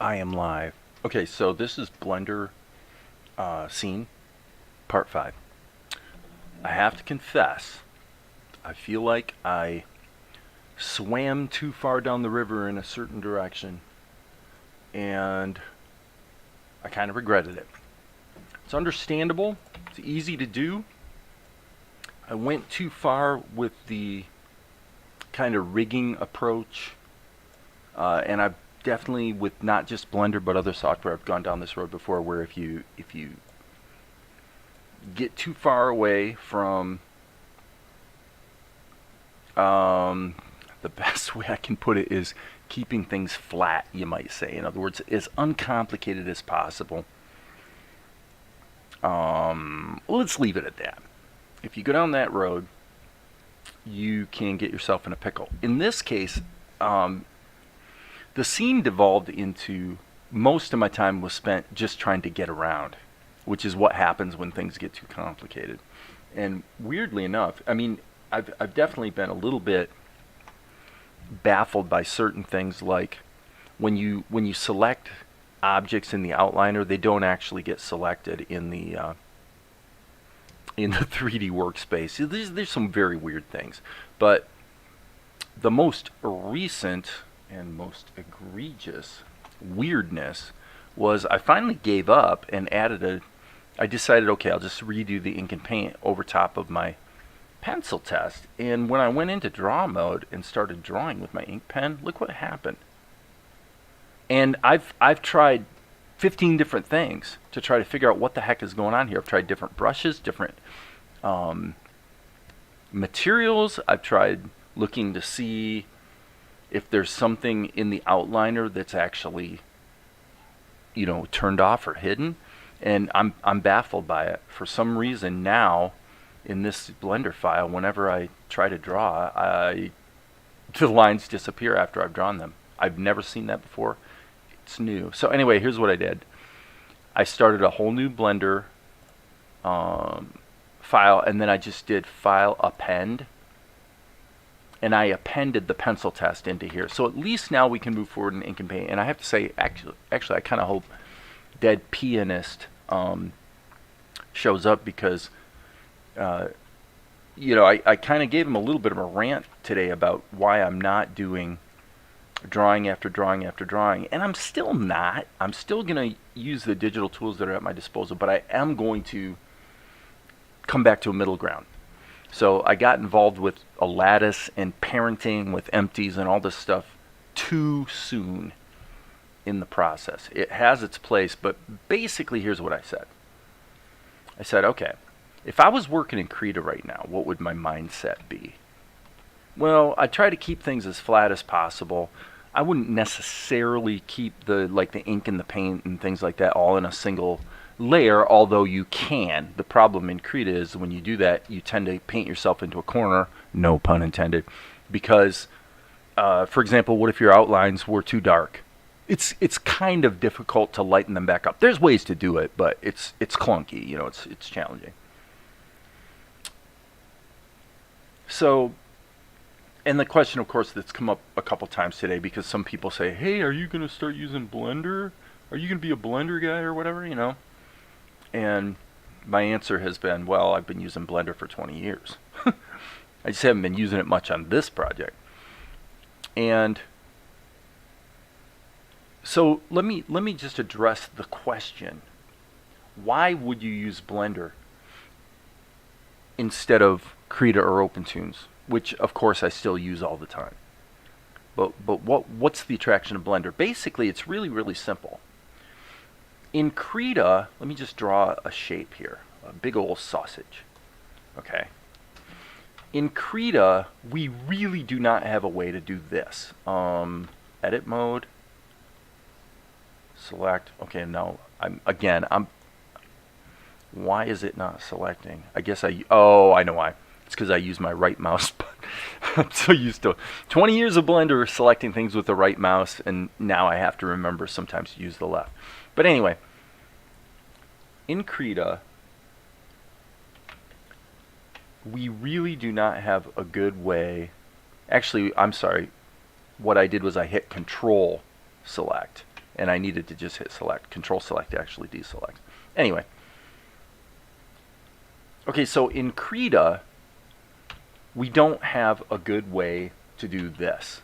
I am live. Okay, so this is Blender scene part 5. I have to confess, I feel like I swam too far down the river in a certain direction, and I kind of regretted it. It's understandable. It's easy to do. I went too far with the kind of rigging approach, and I've definitely, with not just Blender but other software, I've gone down this road before, where if you get too far away from the best way I can put it is keeping things flat, you might say. In other words, as uncomplicated as possible. Let's leave it at that. If you go down that road, you can get yourself in a pickle. In this case, the scene devolved into, most of my time was spent just trying to get around, which is what happens when things get too complicated. And weirdly enough, I mean, I've definitely been a little bit baffled by certain things, like when you select objects in the outliner, they don't actually get selected in the 3D workspace. There's some very weird things, but the most recent and most egregious weirdness was I finally gave up and I decided, okay, I'll just redo the ink and paint over top of my pencil test. And when I went into draw mode and started drawing with my ink pen, look what happened. And I've tried 15 different things to try to figure out what the heck is going on here. I've tried different brushes, different materials. I've tried looking to see if there's something in the outliner that's actually, turned off or hidden, and I'm baffled by it. For some reason now, in this Blender file, whenever I try to draw, the lines disappear after I've drawn them. I've never seen that before. It's new. So anyway, here's what I did. I started a whole new Blender file, and then I just did File Append, and I appended the pencil test into here. So at least now we can move forward in ink and paint. And I have to say, actually I kind of hope Dead Pianist shows up, because I kind of gave him a little bit of a rant today about why I'm not doing drawing after drawing after drawing, and I'm still not. I'm still going to use the digital tools that are at my disposal, but I am going to come back to a middle ground. So I got involved with a lattice and parenting with empties and all this stuff too soon in the process. It has its place, but basically here's what I said. I said, okay, if I was working in Credo right now, what would my mindset be? Well, I try to keep things as flat as possible. I wouldn't necessarily keep the ink and the paint and things like that all in a single layer, although you can. The problem in Credo is when you do that, you tend to paint yourself into a corner, no pun intended, because, for example, what if your outlines were too dark? It's kind of difficult to lighten them back up. There's ways to do it, but it's clunky, it's challenging. So, and the question, of course, that's come up a couple times today, because some people say, hey, are you going to start using Blender? Are you going to be a Blender guy or whatever, And my answer has been, well, I've been using Blender for 20 years. I just haven't been using it much on this project. And so let me just address the question. Why would you use Blender instead of Credo or OpenTunes, which of course I still use all the time? But what's the attraction of Blender? Basically, it's really, really simple. In Credo, let me just draw a shape here, a big old sausage. Okay. In Credo, we really do not have a way to do this. Edit mode, select. Okay, no, why is it not selecting? I guess I know why. It's because I use my right mouse. I'm so used to 20 years of Blender selecting things with the right mouse, and now I have to remember sometimes to use the left. But anyway, in Credo, we really do not have a good way. Actually, I'm sorry. What I did was I hit Control Select. and I needed to just hit select, control select to actually deselect. Anyway. Okay, so in Credo, we don't have a good way to do this.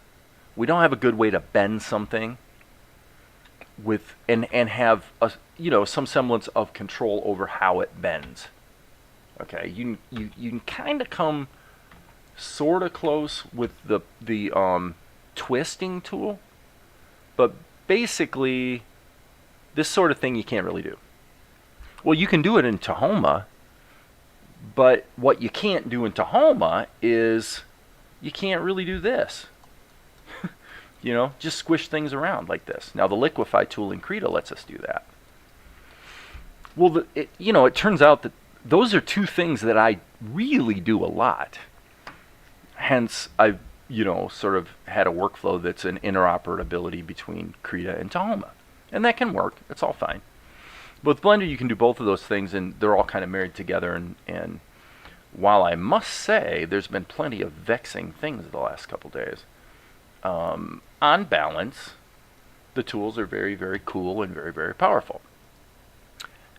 We don't have a good way to bend something with and have a, some semblance of control over how it bends. Okay, you can kind of come sort of close with the twisting tool, but basically this sort of thing you can't really do. Well, you can do it in Tahoma, but what you can't do in Tahoma is you can't really do this. Just squish things around like this. Now the Liquify tool in Credo lets us do that. Well, it turns out that those are two things that I really do a lot. Hence, I've, sort of had a workflow that's an interoperability between Credo and Tahoma. And that can work. It's all fine. But with Blender, you can do both of those things, and they're all kind of married together. And while I must say there's been plenty of vexing things the last couple days, on balance, the tools are very, very cool and very, very powerful.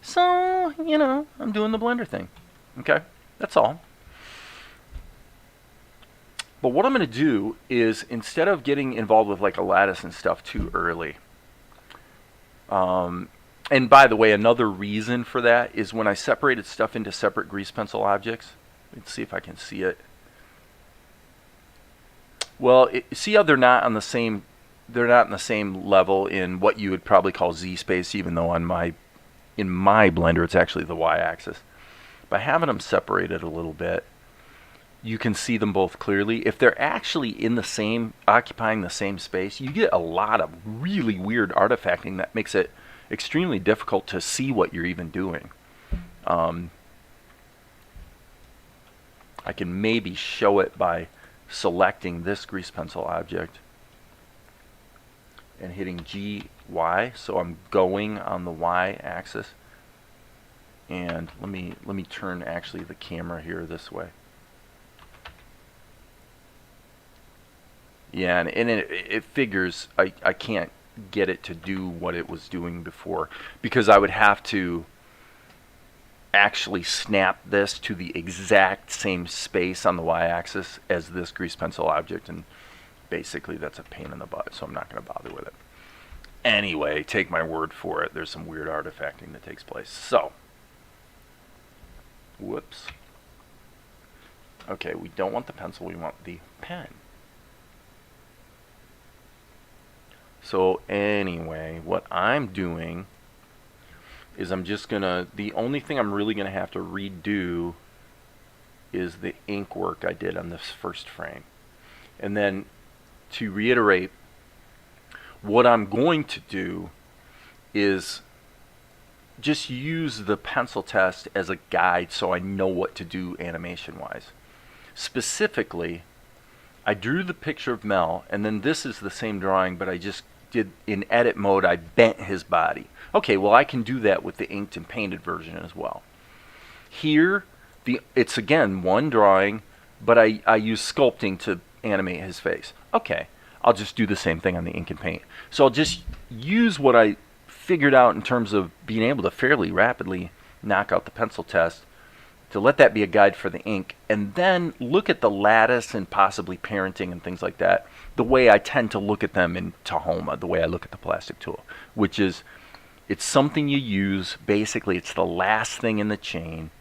So, I'm doing the Blender thing. Okay? That's all. But what I'm going to do is, instead of getting involved with like a lattice and stuff too early, and by the way, another reason for that is when I separated stuff into separate grease pencil objects. Let's see if I can see it. Well, see how they're not on the same. They're not in the same level in what you would probably call Z space, even though in my Blender it's actually the Y-axis. By having them separated a little bit, you can see them both clearly. If they're actually in the same, occupying the same space, you get a lot of really weird artifacting that makes it extremely difficult to see what you're even doing. I can maybe show it by selecting this grease pencil object and hitting GY, so I'm going on the Y-axis. And let me turn actually the camera here this way. Yeah, and it figures I can't get it to do what it was doing before, because I would have to actually snap this to the exact same space on the Y-axis as this grease pencil object, and basically that's a pain in the butt, so I'm not going to bother with it. Anyway, take my word for it, there's some weird artifacting that takes place. So, whoops. Okay, we don't want the pencil, we want the pen. So anyway, what I'm doing is I'm just gonna, the only thing I'm really gonna have to redo is the ink work I did on this first frame. And then to reiterate, what I'm going to do is just use the pencil test as a guide so I know what to do animation wise. Specifically, I drew the picture of Mel, and then this is the same drawing, but I just did, in edit mode, I bent his body. Okay, well I can do that with the inked and painted version as well. Here, it's again one drawing, but I use sculpting to animate his face. Okay, I'll just do the same thing on the ink and paint. So I'll just use what I figured out in terms of being able to fairly rapidly knock out the pencil test, to let that be a guide for the ink, and then look at the lattice and possibly parenting and things like that the way I tend to look at them in Tahoma, the way I look at the plastic tool, which is, it's something you use, basically it's the last thing in the chain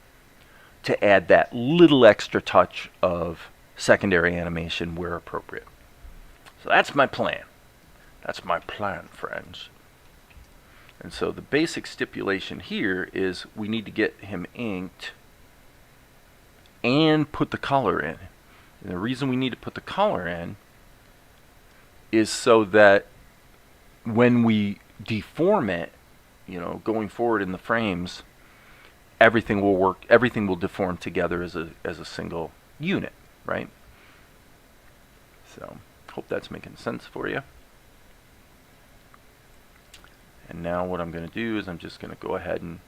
to add that little extra touch of secondary animation where appropriate. So that's my plan. That's my plan, friends. And so the basic stipulation here is we need to get him inked and put the color in. And the reason we need to put the color in is so that when we deform it, going forward in the frames, everything will work, everything will deform together as a single unit, right? So, hope that's making sense for you. And now what I'm going to do is I'm just going to go ahead and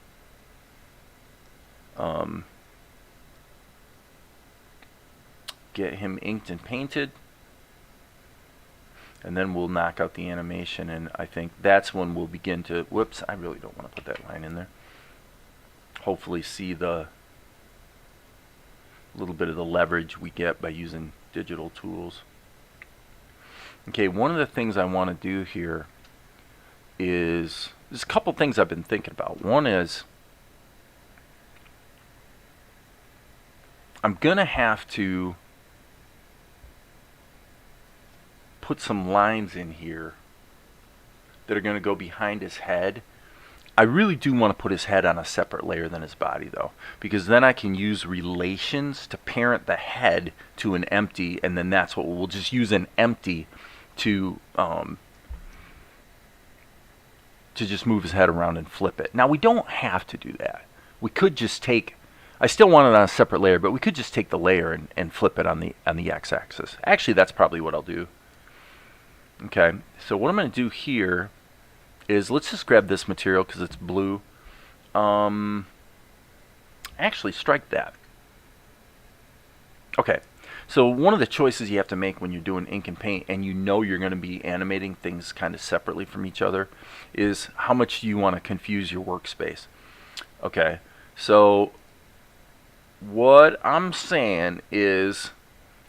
get him inked and painted. And then we'll knock out the animation, and I think that's when we'll begin to, whoops, I really don't want to put that line in there. Hopefully see the little bit of the leverage we get by using digital tools. Okay, one of the things I want to do here is, there's a couple things I've been thinking about. One is, I'm going to have to put some lines in here that are going to go behind his head. I really do want to put his head on a separate layer than his body, though, because then I can use relations to parent the head to an empty, and then that's what we'll just use, an empty to just move his head around and flip it. Now, we don't have to do that. We could just take, I still want it on a separate layer, but we could just take the layer and flip it on the x-axis. Actually, that's probably what I'll do. Okay, so what I'm going to do here is, let's just grab this material because it's blue. Actually, strike that. Okay, so one of the choices you have to make when you're doing ink and paint, and you know you're going to be animating things kind of separately from each other, is how much do you want to confuse your workspace. Okay, so what I'm saying is,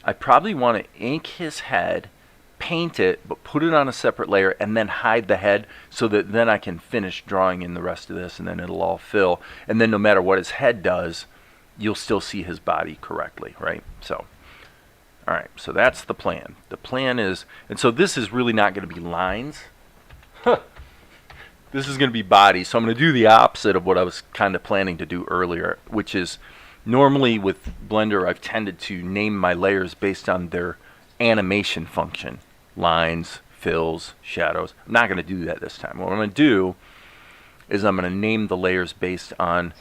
I probably want to ink his head, paint it, but put it on a separate layer, and then hide the head, so that then I can finish drawing in the rest of this, and then it'll all fill. And then no matter what his head does, you'll still see his body correctly, right? So, all right, so that's the plan. The plan is, and so this is really not going to be lines. This is going to be body. So I'm going to do the opposite of what I was kind of planning to do earlier, which is, normally with Blender, I've tended to name my layers based on their animation function. Lines, fills, shadows. I'm not going to do that this time. What I'm going to do is I'm going to name the layers based on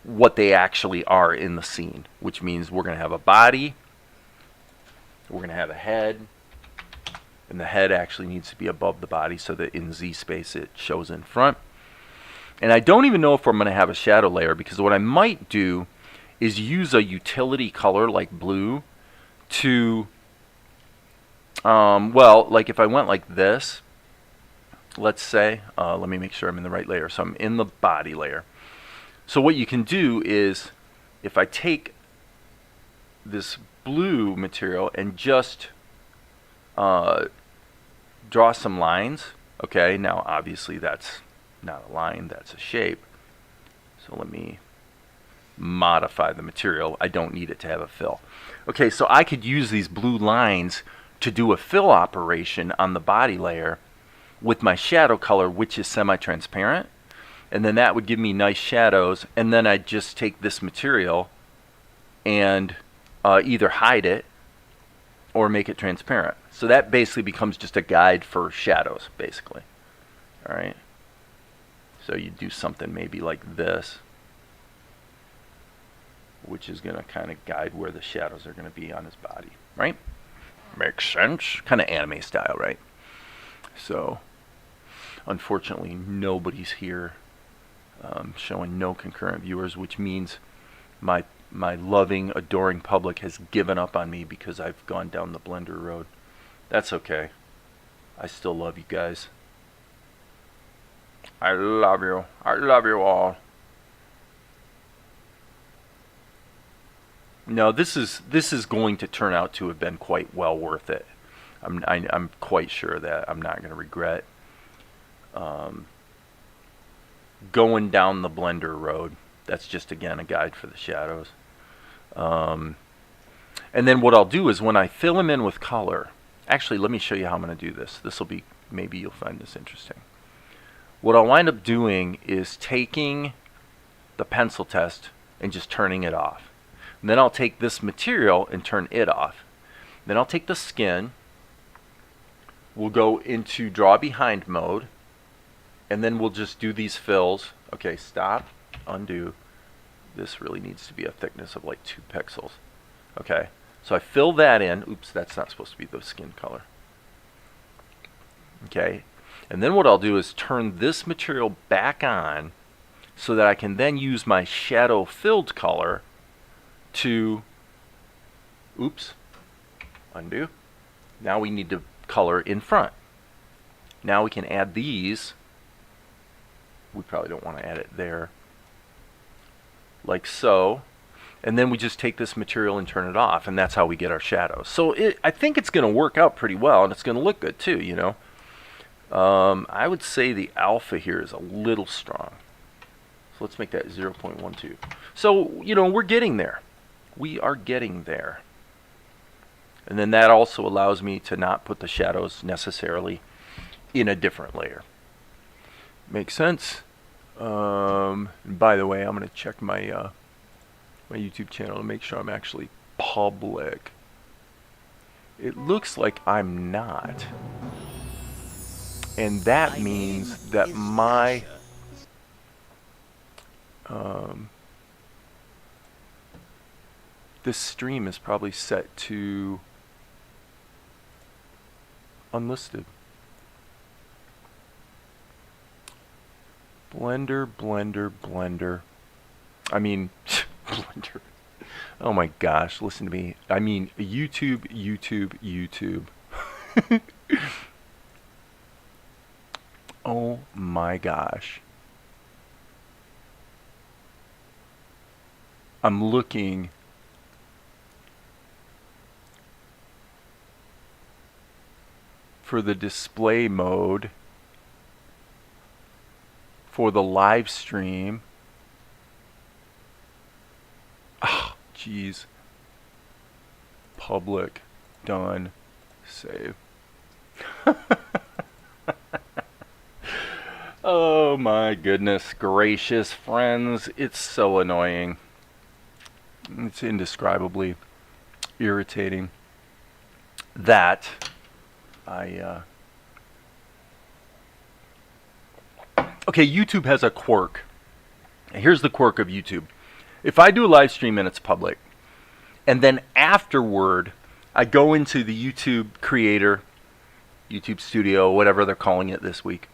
what they actually are in the scene, which means we're going to have a body, we're going to have a head, and the head actually needs to be above the body so that in Z space it shows in front. And I don't even know if I'm going to have a shadow layer, because what I might do is use a utility color like blue to well, like if I went like this, let's say, let me make sure I'm in the right layer. So I'm in the body layer. So what you can do is, if I take this blue material and just draw some lines, okay, now obviously that's not a line, that's a shape. So let me modify the material. I don't need it to have a fill. Okay, so I could use these blue lines to do a fill operation on the body layer with my shadow color, which is semi-transparent, and then that would give me nice shadows. And then I'd just take this material and either hide it or make it transparent. So that basically becomes just a guide for shadows, basically. All right, so you do something maybe like this, which is going to kind of guide where the shadows are going to be on his body, right? Makes sense. Kind of anime style, right? So, unfortunately, nobody's here, showing no concurrent viewers, which means my loving, adoring public has given up on me because I've gone down the Blender road. That's okay. I still love you guys. I love you. I love you all. No, this is going to turn out to have been quite well worth it. I'm quite sure that I'm not going to regret going down the Blender road. That's just, again, a guide for the shadows. And then what I'll do is, when I fill him in with color, actually, let me show you how I'm going to do this. This will be, maybe you'll find this interesting. What I'll wind up doing is taking the pencil test and just turning it off. And then I'll take this material and turn it off. Then I'll take the skin, we'll go into draw behind mode, and then we'll just do these fills. Okay, stop, undo. This really needs to be a thickness of like 2 pixels. Okay, so I fill that in. Oops, that's not supposed to be the skin color. Okay, and then what I'll do is turn this material back on so that I can then use my shadow filled color to, oops, undo. Now we need to color in front. Now we can add these. We probably don't want to add it there. Like so. And then we just take this material and turn it off, and that's how we get our shadows. So I think it's going to work out pretty well, and it's going to look good too, you know. I would say the alpha here is a little strong. So let's make that 0.12. So, you know, we're getting there. We are getting there. And then that also allows me to not put the shadows necessarily in a different layer. Makes sense? And by the way, I'm going to check my my YouTube channel to make sure I'm actually public. It looks like I'm not. And that means that my this stream is probably set to unlisted. Blender. I mean, Blender. Oh my gosh, listen to me. I mean, YouTube. Oh my gosh. I'm looking for the display mode for the live stream. Oh, jeez. Public. Done. Save. Oh my goodness gracious, friends. It's so annoying. It's indescribably irritating that I okay, YouTube has a quirk. Here's the quirk of YouTube. If I do a live stream and it's public, and then afterward I go into the YouTube creator, YouTube studio, whatever they're calling it this week,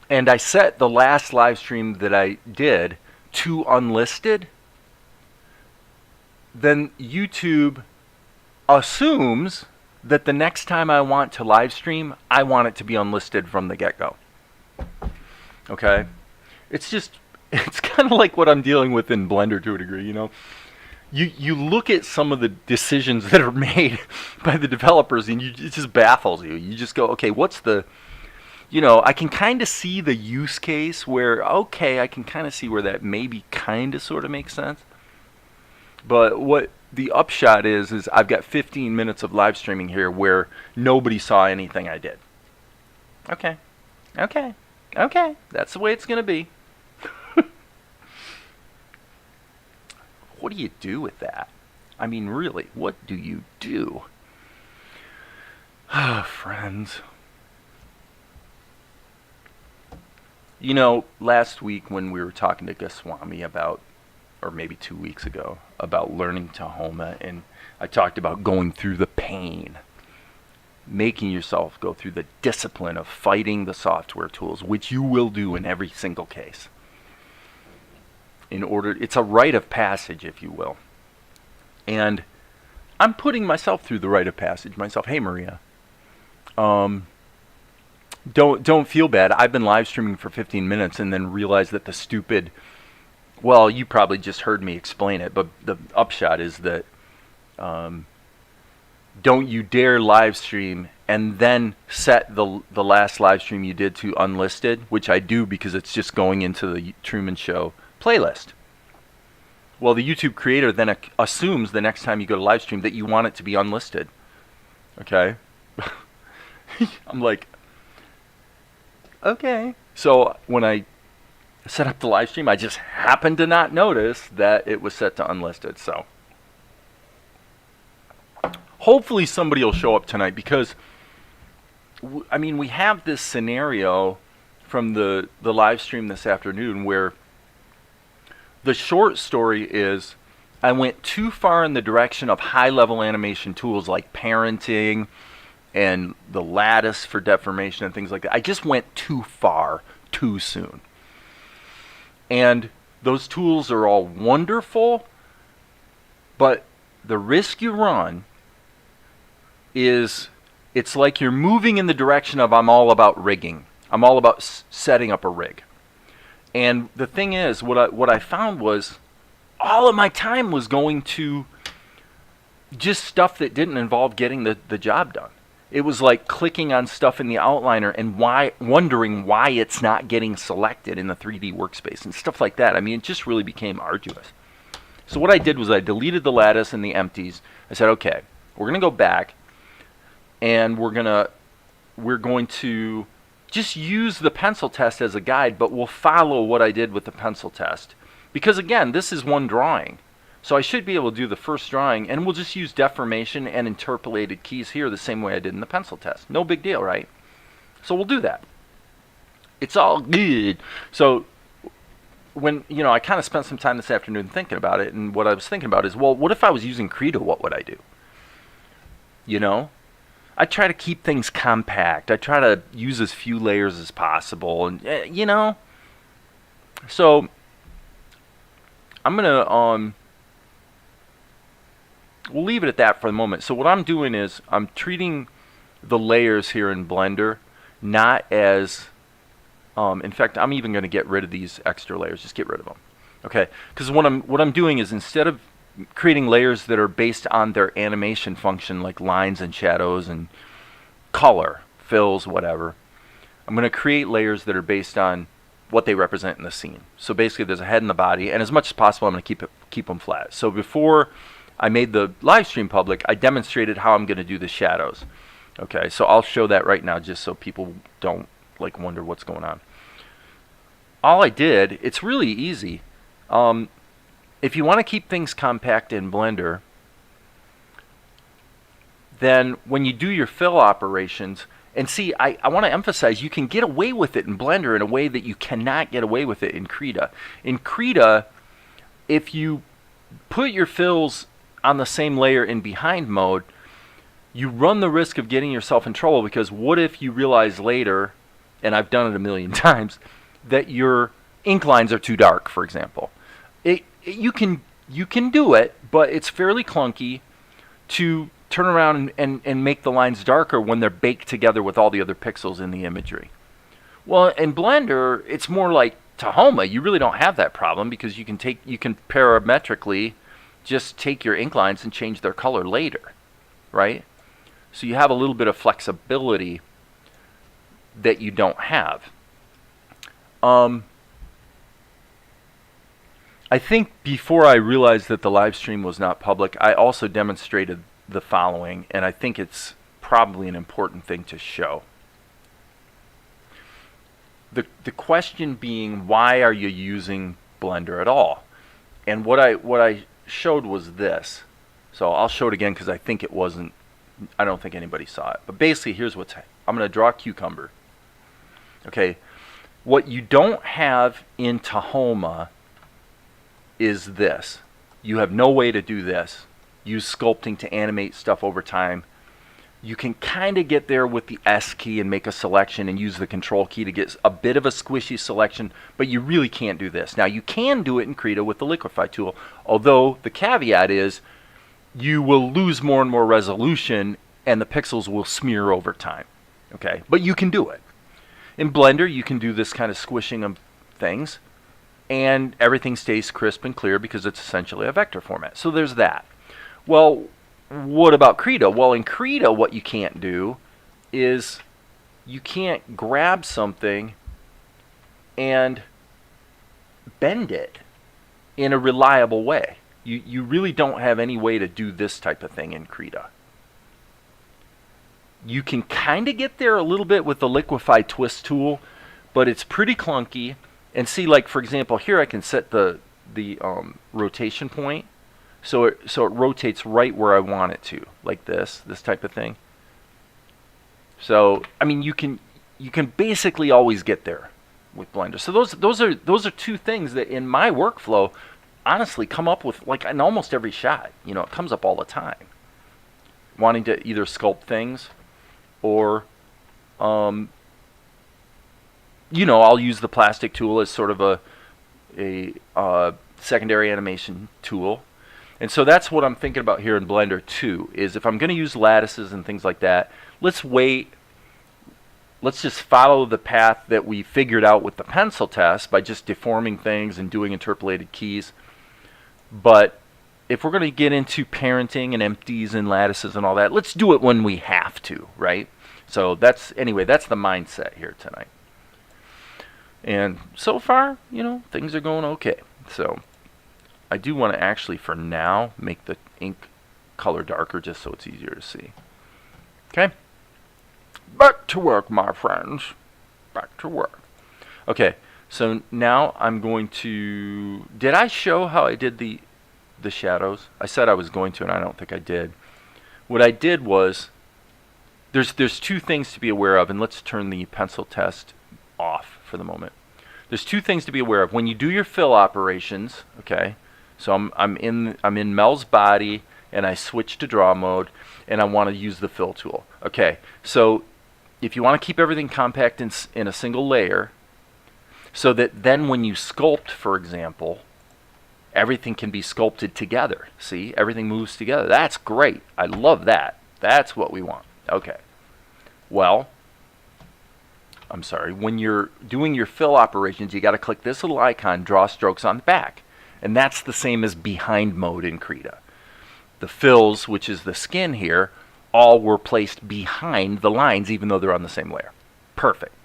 and I set the last live stream that I did to unlisted, then YouTube assumes that the next time I want to live stream, I want it to be unlisted from the get-go. Okay? It's kind of like what I'm dealing with in Blender to a degree, you know? You look at some of the decisions that are made by the developers and it just baffles you. You just go, okay, what's the... You know, I can kind of see the use case where, okay, I can kind of see where that maybe kind of sort of makes sense. But what the upshot is I've got 15 minutes of live streaming here where nobody saw anything I did. Okay. That's the way it's going to be. What do you do with that? I mean, really, what do you do? Ah, friends. You know, last week when we were talking to Goswami about, or maybe 2 weeks ago, about learning Tahoma, and I talked about going through the pain, making yourself go through the discipline of fighting the software tools, which you will do in every single case. It's a rite of passage, if you will. And I'm putting myself through the rite of passage myself. Hey, Maria. Don't feel bad. I've been live streaming for 15 minutes and then realized that the stupid... Well, you probably just heard me explain it, but the upshot is that don't you dare live stream and then set the last live stream you did to unlisted, which I do because it's just going into the Truman Show playlist. Well, the YouTube creator then assumes the next time you go to live stream that you want it to be unlisted. Okay? I'm like, okay. So when I set up the live stream, I just happened to not notice that it was set to unlisted. So hopefully somebody will show up tonight because I mean, we have this scenario from the live stream this afternoon where the short story is I went too far in the direction of high-level animation tools like parenting and the lattice for deformation and things like that. I just went too far too soon. And those tools are all wonderful, but the risk you run is it's like you're moving in the direction of I'm all about rigging. I'm all about setting up a rig. And the thing is, what I found was all of my time was going to just stuff that didn't involve getting the job done. It was like clicking on stuff in the outliner and wondering why it's not getting selected in the 3D workspace and stuff like that. I mean, it just really became arduous. So what I did was I deleted the lattice and the empties. I said, okay, we're going to go back and we're going to just use the pencil test as a guide, but we'll follow what I did with the pencil test. Because again, this is one drawing. So I should be able to do the first drawing, and we'll just use deformation and interpolated keys here the same way I did in the pencil test. No big deal, right? So we'll do that. It's all good. So when, I kind of spent some time this afternoon thinking about it, and what I was thinking about is, well, what if I was using Credo? What would I do? I try to keep things compact. I try to use as few layers as possible, and So I'm gonna we'll leave it at that for the moment. So what I'm doing is I'm treating the layers here in Blender not as, in fact, I'm even going to get rid of these extra layers. Just get rid of them, okay? Because what I'm doing is instead of creating layers that are based on their animation function, like lines and shadows and color, fills, whatever, I'm going to create layers that are based on what they represent in the scene. So basically, there's a head and the body, and as much as possible, I'm going to keep them flat. So before I made the live stream public, I demonstrated how I'm going to do the shadows. Okay, so I'll show that right now just so people don't wonder what's going on. All I did, it's really easy. If you want to keep things compact in Blender, then when you do your fill operations, and see, I want to emphasize, you can get away with it in Blender in a way that you cannot get away with it in Credo. In Credo, if you put your fills on the same layer in behind mode, you run the risk of getting yourself in trouble, because what if you realize later, and I've done it a million times, that your ink lines are too dark, for example. You can do it, but it's fairly clunky to turn around and make the lines darker when they're baked together with all the other pixels in the imagery. Well, in Blender, it's more like Tahoma. You really don't have that problem, because you can parametrically just take your ink lines and change their color later, right? So you have a little bit of flexibility that you don't have. I think before I realized that the live stream was not public, I also demonstrated the following, and I think it's probably an important thing to show. The question being, why are you using Blender at all? And what I showed was this. So I'll show it again because I don't think anybody saw it. But basically, here's I'm going to draw a cucumber. Okay, what you don't have in Tahoma is this. You have no way to do this. Use sculpting to animate stuff over time. You can kind of get there with the S key and make a selection and use the control key to get a bit of a squishy selection, but you really can't do this. Now, you can do it in Credo with the Liquify tool, although the caveat is you will lose more and more resolution and the pixels will smear over time. Okay, but you can do it. In Blender, you can do this kind of squishing of things, and everything stays crisp and clear because it's essentially a vector format. So there's that. Well, what about Credo? Well, in Credo, what you can't do is you can't grab something and bend it in a reliable way. You really don't have any way to do this type of thing in Credo. You can kind of get there a little bit with the Liquify twist tool, but it's pretty clunky. And see, like for example, here I can set the rotation point, so it rotates right where I want it to, like this type of thing. So I mean, you can basically always get there with Blender. So those are two things that in my workflow, honestly, come up with like in almost every shot. It comes up all the time. Wanting to either sculpt things, or I'll use the plastic tool as sort of a secondary animation tool. And so that's what I'm thinking about here in Blender too, is if I'm going to use lattices and things like that, let's wait. Let's just follow the path that we figured out with the pencil test by just deforming things and doing interpolated keys. But if we're going to get into parenting and empties and lattices and all that, let's do it when we have to, right? So that's, anyway, that's the mindset here tonight. And so far, you know, things are going okay. So I do want to actually, for now, make the ink color darker just so it's easier to see. Okay? Back to work, my friends. Back to work. Okay, so now I'm going to... Did I show how I did the shadows? I said I was going to, and I don't think I did. What I did was... There's two things to be aware of, and let's turn the pencil test off for the moment. There's two things to be aware of. When you do your fill operations, okay, so I'm in Mel's body, and I switch to draw mode, and I want to use the fill tool. Okay, so if you want to keep everything compact in a single layer, so that then when you sculpt, for example, everything can be sculpted together. See, everything moves together. That's great. I love that. That's what we want. Okay. Well, I'm sorry. When you're doing your fill operations, you got to click this little icon, draw strokes on the back. And that's the same as behind mode in Credo. The fills, which is the skin here, all were placed behind the lines, even though they're on the same layer. Perfect.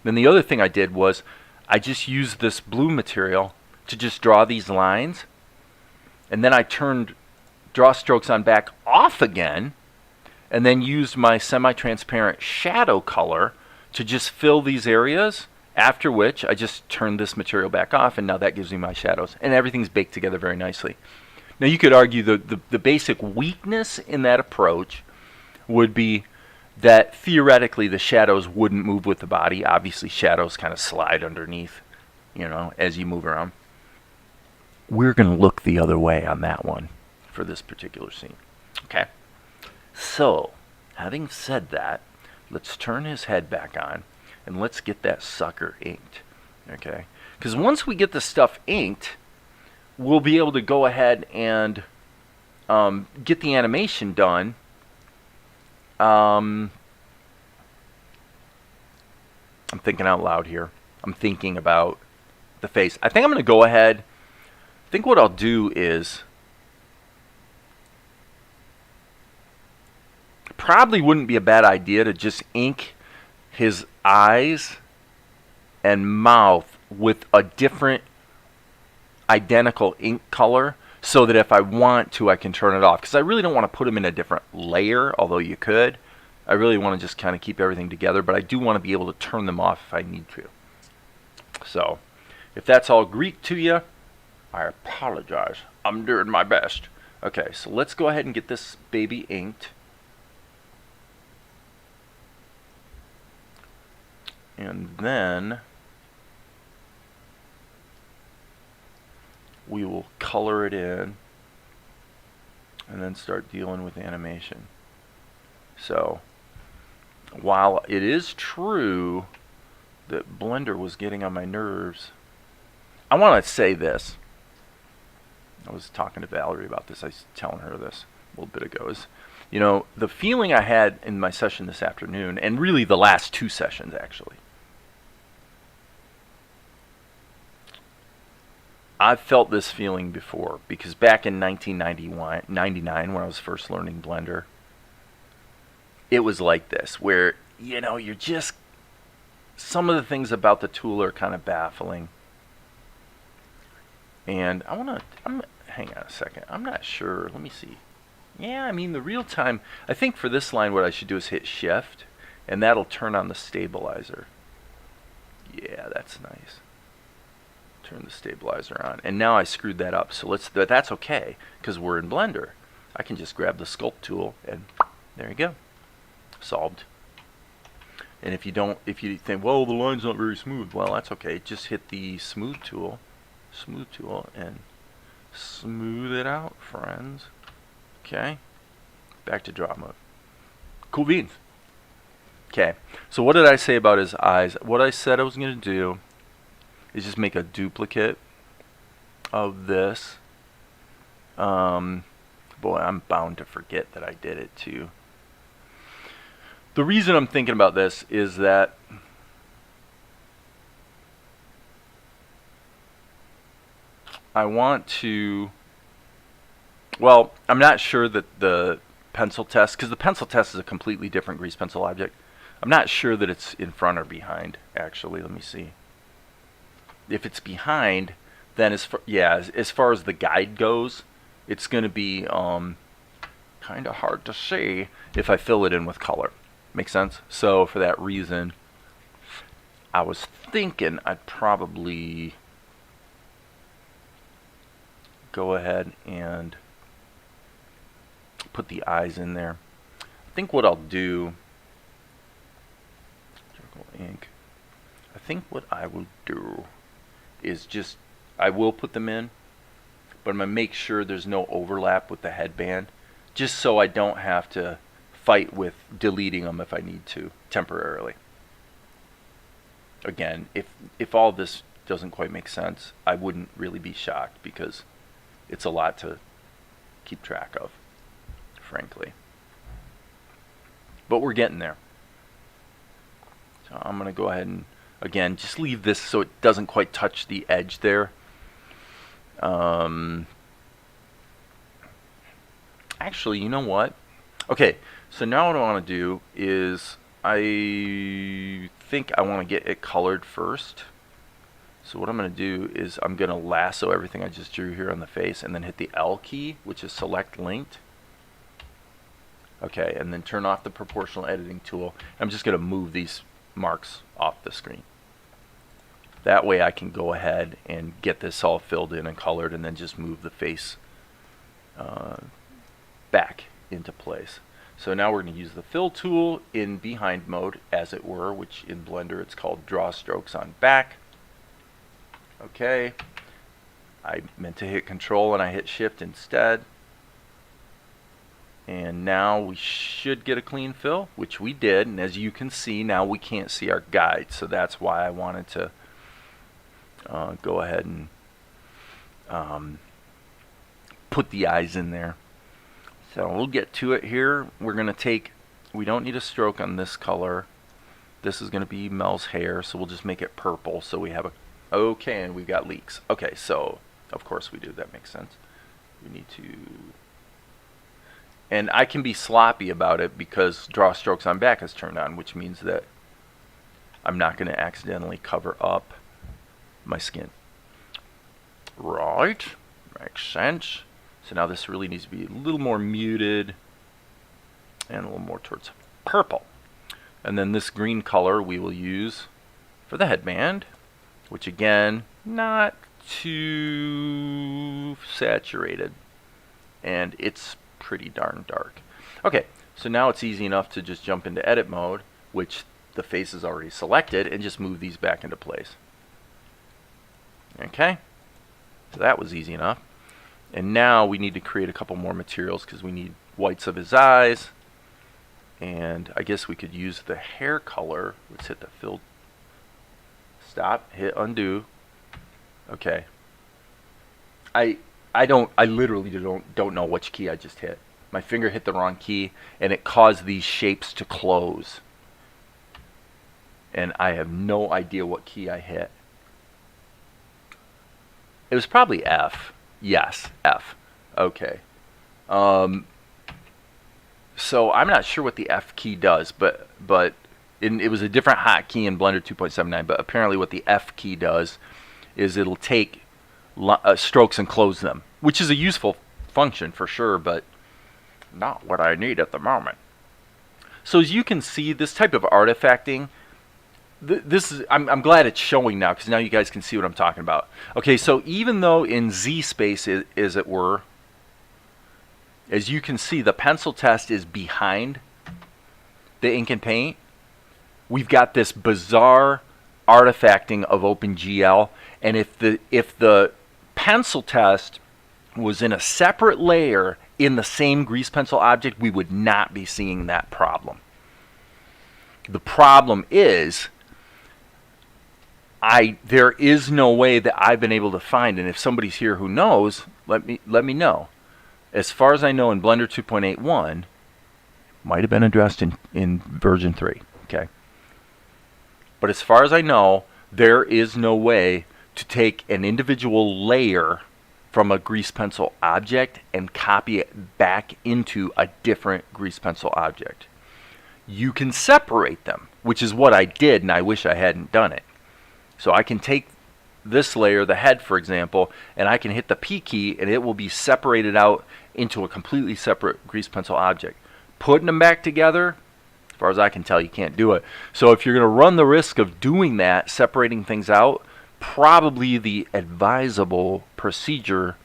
Then the other thing I did was I just used this blue material to just draw these lines. And then I turned draw strokes on back off again, and then used my semi-transparent shadow color to just fill these areas, after which I just turned this material back off, and now that gives me my shadows. And everything's baked together very nicely. Now you could argue the basic weakness in that approach would be that theoretically the shadows wouldn't move with the body. Obviously shadows kind of slide underneath, you know, as you move around. We're going to look the other way on that one for this particular scene. Okay. So, having said that, let's turn his head back on and let's get that sucker inked. Okay? Because once we get the stuff inked, we'll be able to go ahead and get the animation done. I'm thinking out loud here. I'm thinking about the face. I think I'm going to go ahead. I think what I'll do is probably wouldn't be a bad idea to just ink his eyes and mouth with a different identical ink color so that if I want to, I can turn it off. Because I really don't want to put them in a different layer, although you could. I really want to just kind of keep everything together, but I do want to be able to turn them off if I need to. So, if that's all Greek to you, I apologize. I'm doing my best. Okay, so let's go ahead and get this baby inked. And then we will color it in and then start dealing with animation. So, while it is true that Blender was getting on my nerves, I want to say this. I was talking to Valerie about this. I was telling her this a little bit ago. You know, the feeling I had in my session this afternoon, and really the last two sessions actually, I've felt this feeling before, because back in 1999 when I was first learning Blender, it was like this, where, you know, you're just, some of the things about the tool are kind of baffling. And hang on a second, I'm not sure, let me see. Yeah, I mean the real time, I think for this line what I should do is hit shift, and that'll turn on the stabilizer. Yeah, that's nice. Turn the stabilizer on, and now I screwed that up, so that's okay because we're in Blender. I can just grab the Sculpt tool and there you go, solved. And if you think, well, the line's not very smooth, well, that's okay. Just hit the smooth tool, and smooth it out, friends. Okay, back to draw mode. Cool beans. Okay, so what did I say about his eyes? What I said I was going to do is just make a duplicate of this Boy, I'm bound to forget that I did it too. The reason I'm thinking about this is that I want to, well, I'm not sure that the pencil test, because the pencil test is a completely different grease pencil object. I'm not sure that it's in front or behind, actually. Let me see. If it's behind, then as far as the guide goes, it's going to be kind of hard to see if I fill it in with color. Make sense? So for that reason, I was thinking I'd probably go ahead and put the eyes in there. I think what I'll do, charcoal ink, I think what I will do is just, I will put them in, but I'm going to make sure there's no overlap with the headband, just so I don't have to fight with deleting them if I need to temporarily. Again, if all this doesn't quite make sense, I wouldn't really be shocked, because it's a lot to keep track of, frankly. But we're getting there. So I'm going to go ahead and, again, just leave this so it doesn't quite touch the edge there. Actually, you know what? Okay, so now what I want to do is, I think I want to get it colored first. So what I'm going to do is I'm going to lasso everything I just drew here on the face, and then hit the L key, which is select linked. Okay, and then turn off the proportional editing tool. I'm just going to move these marks off the screen. That way I can go ahead and get this all filled in and colored, and then just move the face back into place. So now we're going to use the fill tool in behind mode, as it were, which in Blender it's called draw strokes on back. Okay, I meant to hit control and I hit shift instead. And now we should get a clean fill, which we did, and as you can see, now we can't see our guide, so that's why I wanted to go ahead and put the eyes in there. So we'll get to it here. We're going to take, we don't need a stroke on this color. This is going to be Mel's hair, so we'll just make it purple, so we have a, okay, and we've got leaks. Okay, so of course we do, that makes sense. We need to, and I can be sloppy about it because draw strokes on back is turned on, which means that I'm not going to accidentally cover up my skin. Right, makes sense. So now this really needs to be a little more muted and a little more towards purple. And then this green color we will use for the headband, which again, not too saturated, and it's pretty darn dark. Okay, so now it's easy enough to just jump into edit mode, which the face is already selected, and just move these back into place. Okay, so that was easy enough. And now we need to create a couple more materials because we need whites of his eyes, and I guess we could use the hair color. Let's hit the fill, stop, hit undo. Okay, I literally don't know which key I just hit. My finger hit the wrong key and it caused these shapes to close, and I have no idea what key I hit. It was probably F. Yes, F. Okay. So I'm not sure what the F key does, but it was a different hotkey in Blender 2.79. But apparently, what the F key does is it'll take strokes and close them, which is a useful function for sure, but not what I need at the moment. So as you can see, this type of artifacting, this is, I'm glad it's showing now, because now you guys can see what I'm talking about. Okay, so even though in Z space, as it were, as you can see, the pencil test is behind the ink and paint, we've got this bizarre artifacting of OpenGL, and if the pencil test was in a separate layer in the same grease pencil object, we would not be seeing that problem. The problem is, there is no way that I've been able to find, and if somebody's here who knows, let me know. as far as I know in Blender 2.81, might have been addressed in version 3, okay? But as far as I know, there is no way to take an individual layer from a grease pencil object and copy it back into a different grease pencil object. You can separate them, which is what I did, and I wish I hadn't done it. So I can take this layer, the head for example, and I can hit the P key and it will be separated out into a completely separate grease pencil object. Putting them back together, as far as I can tell, you can't do it. So if you're going to run the risk of doing that, separating things out, probably the advisable procedure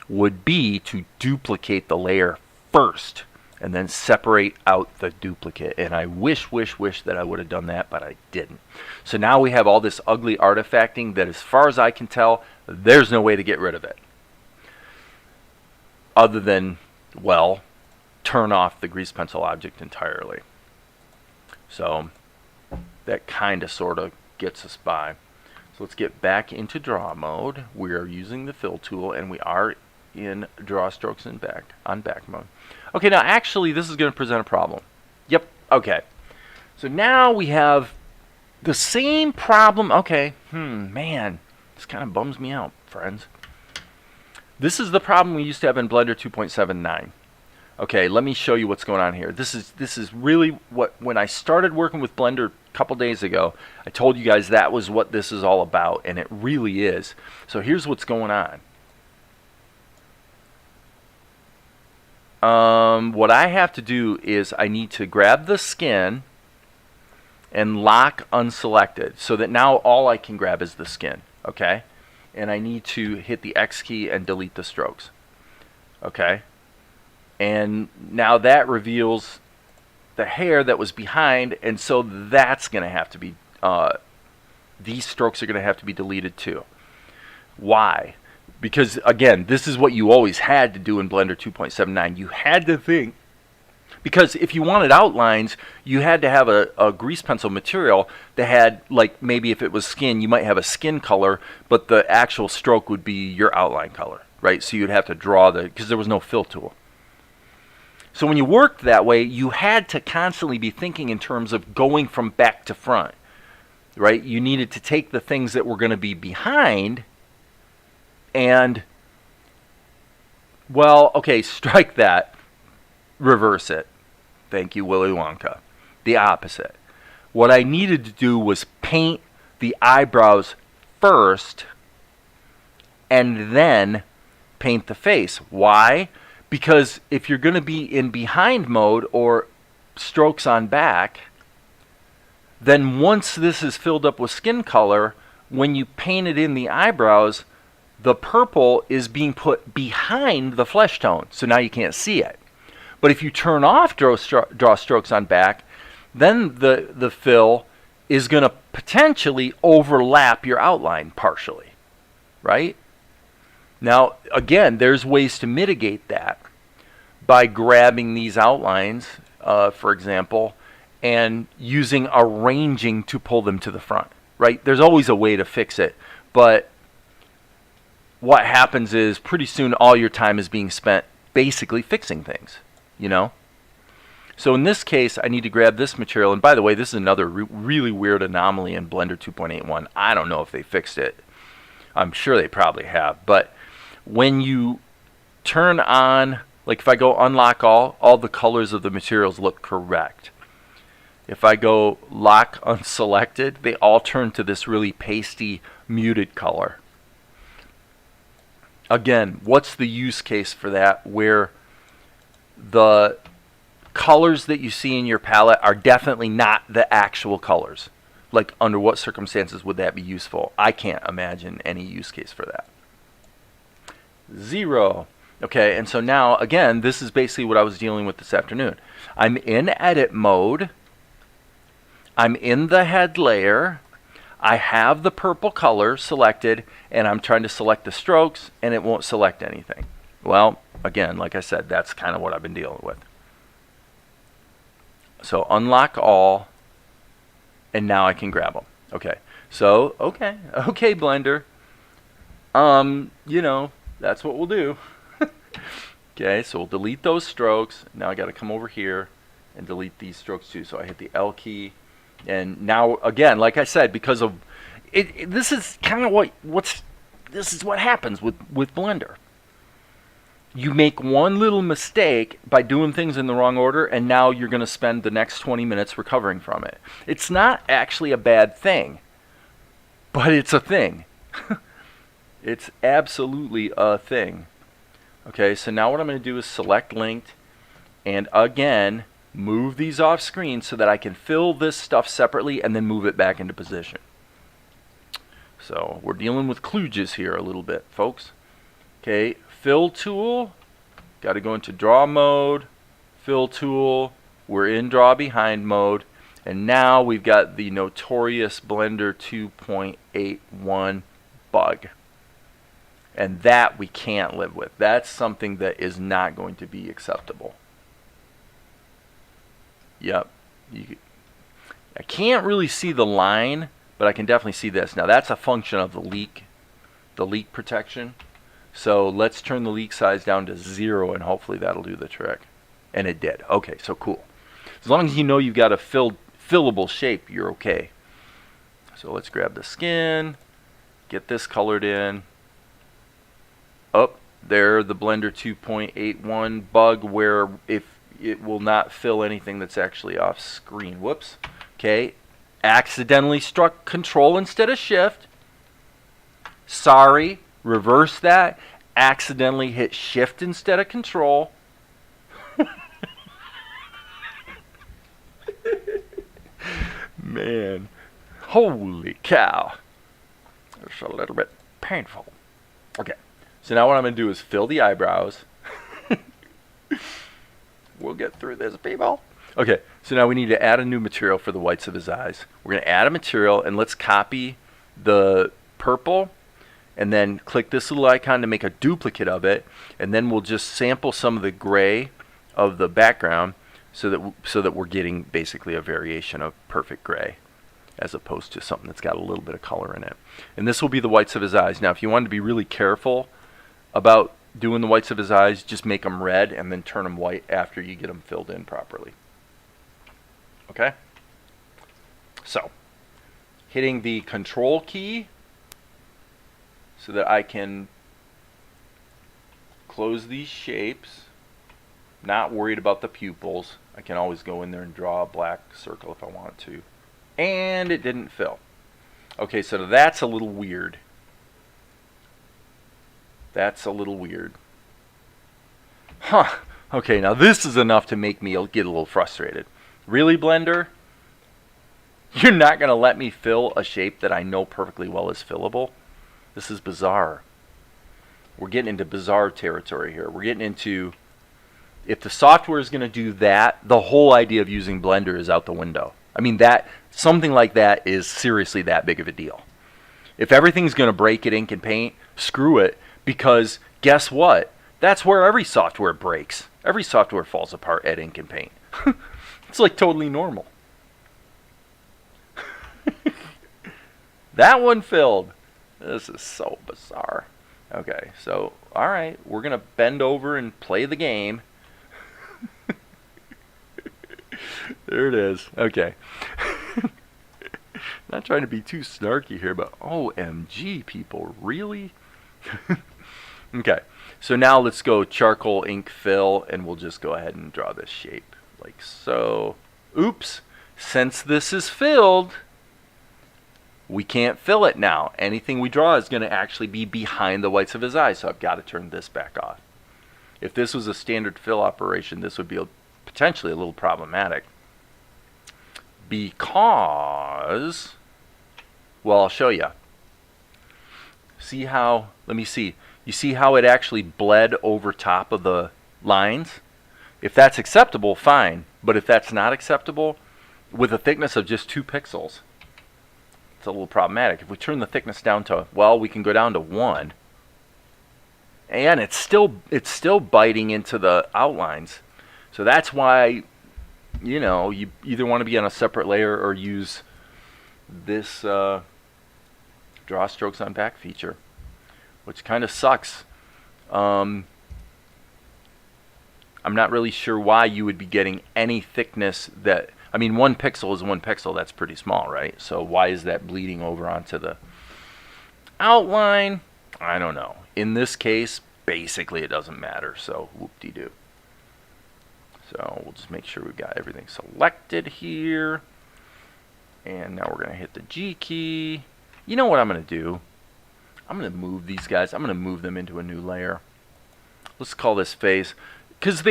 would be to duplicate the layer first and then separate out the duplicate. And I wish that I would have done that, but I didn't. So now we have all this ugly artifacting that, as far as I can tell, there's no way to get rid of it. Other than, well, turn off the grease pencil object entirely. So that kind of sort of gets us by. So let's get back into draw mode. We are using the fill tool and we are in draw strokes and back mode. Okay, now actually this is going to present a problem. Yep, okay. So now we have the same problem. Okay, man, this kind of bums me out, friends. This is the problem we used to have in Blender 2.79. Okay, let me show you what's going on here. This is really what, when I started working with Blender a couple days ago, I told you guys that was what this is all about, and it really is. So here's what's going on. What I have to do is I need to grab the skin and lock unselected so that now all I can grab is the skin, okay? And I need to hit the X key and delete the strokes, okay? And now that reveals the hair that was behind, and so that's going to have to be, these strokes are going to have to be deleted too. Why? Because again, this is what you always had to do in Blender 2.79. You had to think, because if you wanted outlines, you had to have a grease pencil material that had, like, maybe if it was skin, you might have a skin color, but the actual stroke would be your outline color, right? So you'd have to draw because there was no fill tool. So when you worked that way, you had to constantly be thinking in terms of going from back to front, right? You needed to take the things that were going to be behind and, well, okay, strike that, reverse it. Thank you, Willy Wonka. The opposite. What I needed to do was paint the eyebrows first and then paint the face. Why? Because if you're going to be in behind mode or strokes on back, then once this is filled up with skin color, when you paint it in the eyebrows, the purple is being put behind the flesh tone, so now you can't see it. But if you turn off draw strokes on back, then the fill is going to potentially overlap your outline partially, right? Now, again, there's ways to mitigate that by grabbing these outlines, for example, and using arranging to pull them to the front, right? There's always a way to fix it, but what happens is pretty soon all your time is being spent basically fixing things, you know? So in this case, I need to grab this material, and by the way, this is another really weird anomaly in Blender 2.81. I don't know if they fixed it. I'm sure they probably have, but when you turn on, like if I go unlock all the colors of the materials look correct. If I go lock unselected, they all turn to this really pasty, muted color. Again, what's the use case for that where the colors that you see in your palette are definitely not the actual colors? Like, under what circumstances would that be useful? I can't imagine any use case for that. 0. Okay, and so now, again, this is basically what I was dealing with this afternoon. I'm in edit mode. I'm in the head layer. I have the purple color selected, and I'm trying to select the strokes, and it won't select anything. Well, again, like I said, that's kind of what I've been dealing with. So unlock all, and now I can grab them. Okay, so, okay, Blender. You know, that's what we'll do. Okay, so we'll delete those strokes. Now I got to come over here and delete these strokes too. So I hit the L key, and now again, like I said, because of it this is kind of this is what happens with Blender. You make one little mistake by doing things in the wrong order, and now you're going to spend the next 20 minutes recovering from it. It's not actually a bad thing, but it's a thing. It's absolutely a thing. Okay, so now what I'm going to do is select linked, and again, move these off screen so that I can fill this stuff separately and then move it back into position. So we're dealing with kludges here a little bit, folks. Okay, fill tool, got to go into draw mode, fill tool, we're in draw behind mode, and now we've got the notorious Blender 2.81 bug. And that we can't live with. That's something that is not going to be acceptable. Yep. I can't really see the line, but I can definitely see this. Now that's a function of the leak protection. So let's turn the leak size down to 0, and hopefully that'll do the trick. And it did. Okay, so cool. As long as you know you've got a fillable shape, you're okay. So let's grab the skin, get this colored in. Up there, the Blender 2.81 bug where if it will not fill anything that's actually off screen. Whoops. Okay. Accidentally struck Control instead of Shift. Sorry. Reverse that. Accidentally hit Shift instead of Control. Man. Holy cow. It's a little bit painful. Okay. So now what I'm going to do is fill the eyebrows. We'll get through this, people. Okay, so now we need to add a new material for the whites of his eyes. We're going to add a material, and let's copy the purple, and then click this little icon to make a duplicate of it, and then we'll just sample some of the gray of the background so that we're getting basically a variation of perfect gray, as opposed to something that's got a little bit of color in it. And this will be the whites of his eyes. Now, if you wanted to be really careful about doing the whites of his eyes, just make them red and then turn them white after you get them filled in properly. Okay? So, hitting the Control key so that I can close these shapes. Not worried about the pupils. I can always go in there and draw a black circle if I want to. And it didn't fill. Okay, so that's a little weird. That's a little weird. Huh. Okay, now this is enough to make me get a little frustrated. Really, Blender? You're not going to let me fill a shape that I know perfectly well is fillable? This is bizarre. We're getting into bizarre territory here. We're getting into, if the software is going to do that, the whole idea of using Blender is out the window. I mean, something like that is seriously that big of a deal. If everything's going to break at Ink and Paint, screw it. Because guess what? That's where every software breaks. Every software falls apart at Ink and Paint. It's like totally normal. That one filled. This is so bizarre. Okay, so, alright, we're going to bend over and play the game. There it is. Okay. Not trying to be too snarky here, but OMG, people, really? Okay, so now let's go charcoal ink fill, and we'll just go ahead and draw this shape like so. Oops, since this is filled, we can't fill it now. Anything we draw is going to actually be behind the whites of his eyes, so I've got to turn this back off. If this was a standard fill operation, this would be potentially a little problematic. Because, well, I'll show you. See how, let me see. You see how it actually bled over top of the lines? If that's acceptable, fine. But if that's not acceptable, with a thickness of just 2 pixels, it's a little problematic. If we turn the thickness down to, well, we can go down to 1. And it's still biting into the outlines. So that's why, you know, you either want to be on a separate layer or use this draw strokes on back feature, which kind of sucks. I'm not really sure why you would be getting any thickness that, I mean, 1 pixel is 1 pixel. That's pretty small, right? So why is that bleeding over onto the outline? I don't know. In this case, basically it doesn't matter. So whoop-de-doo. So we'll just make sure we've got everything selected here. And now we're going to hit the G key. You know what I'm going to do? I'm going to move these guys. I'm going to move them into a new layer. Let's call this face. Because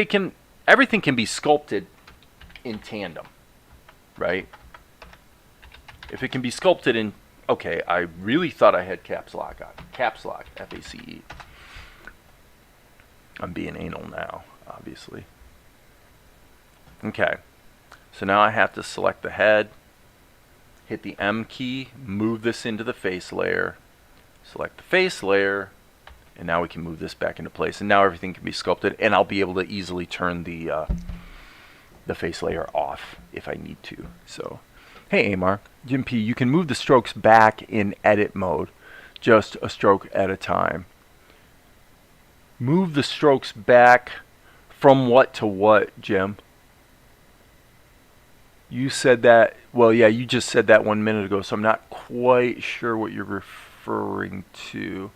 everything can be sculpted in tandem, right? If it can be sculpted in, okay, I really thought I had caps lock on. Caps lock, F-A-C-E. I'm being anal now, obviously. Okay, so now I have to select the head, hit the M key, move this into the face layer, select the face layer, and now we can move this back into place. And now everything can be sculpted, and I'll be able to easily turn the face layer off if I need to. So, hey Amar, Jim P, you can move the strokes back in edit mode, just a stroke at a time. Move the strokes back from what to what, Jim? You said that, well, yeah, you just said that 1 minute ago, so I'm not quite sure what you're referring to.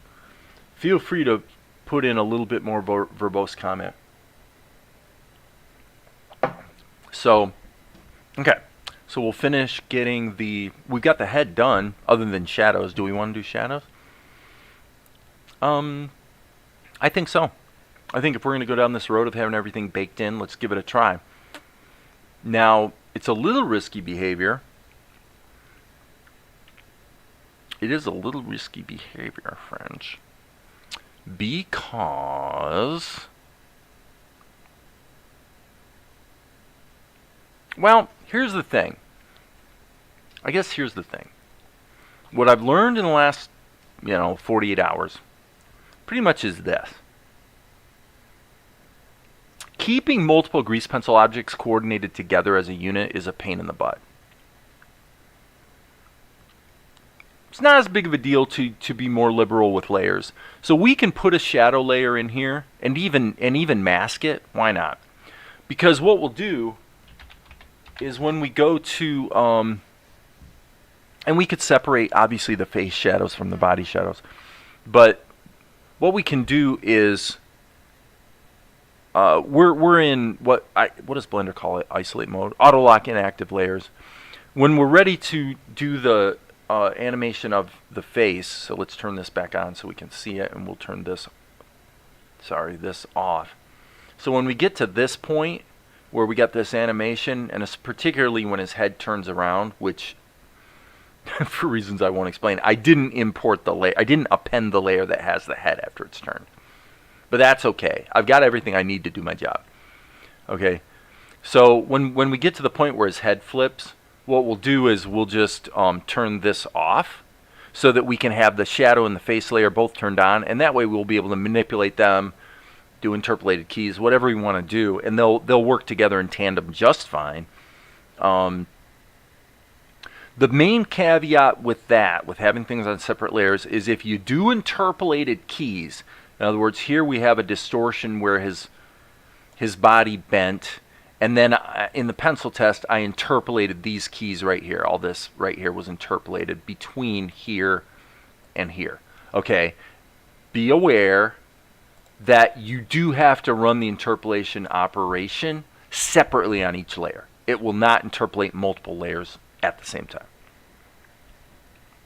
Feel free to put in a little bit more verbose comment. So, okay. So we'll finish getting we've got the head done, other than shadows. Do we want to do shadows? I think so. I think if we're going to go down this road of having everything baked in, let's give it a try. Now, it's a little risky behavior. It is a little risky behavior, friends. Because, well, here's the thing. I guess here's the thing. What I've learned in the last, 48 hours, pretty much is this. Keeping multiple grease pencil objects coordinated together as a unit is a pain in the butt. It's not as big of a deal to be more liberal with layers. So we can put a shadow layer in here and even mask it. Why not? Because what we'll do is when we go to and we could separate obviously the face shadows from the body shadows. But what we can do is we're in what does Blender call it? Isolate mode, auto lock inactive layers. When we're ready to do the animation of the face, so let's turn this back on so we can see it, and we'll turn this off. So when we get to this point where we got this animation, and it's particularly when his head turns around, which for reasons I won't explain, I didn't import the layer, I didn't append the layer that has the head after it's turned. But that's okay. I've got everything I need to do my job. Okay. So when we get to the point where his head flips, what we'll do is we'll just turn this off so that we can have the shadow and the face layer both turned on, and that way we'll be able to manipulate them, do interpolated keys, whatever we want to do, and they'll work together in tandem just fine. The main caveat with that, with having things on separate layers, is if you do interpolated keys. In other words, here we have a distortion where his body bent, and then in the pencil test, I interpolated these keys right here. All this right here was interpolated between here and here. Okay, be aware that you do have to run the interpolation operation separately on each layer. It will not interpolate multiple layers at the same time.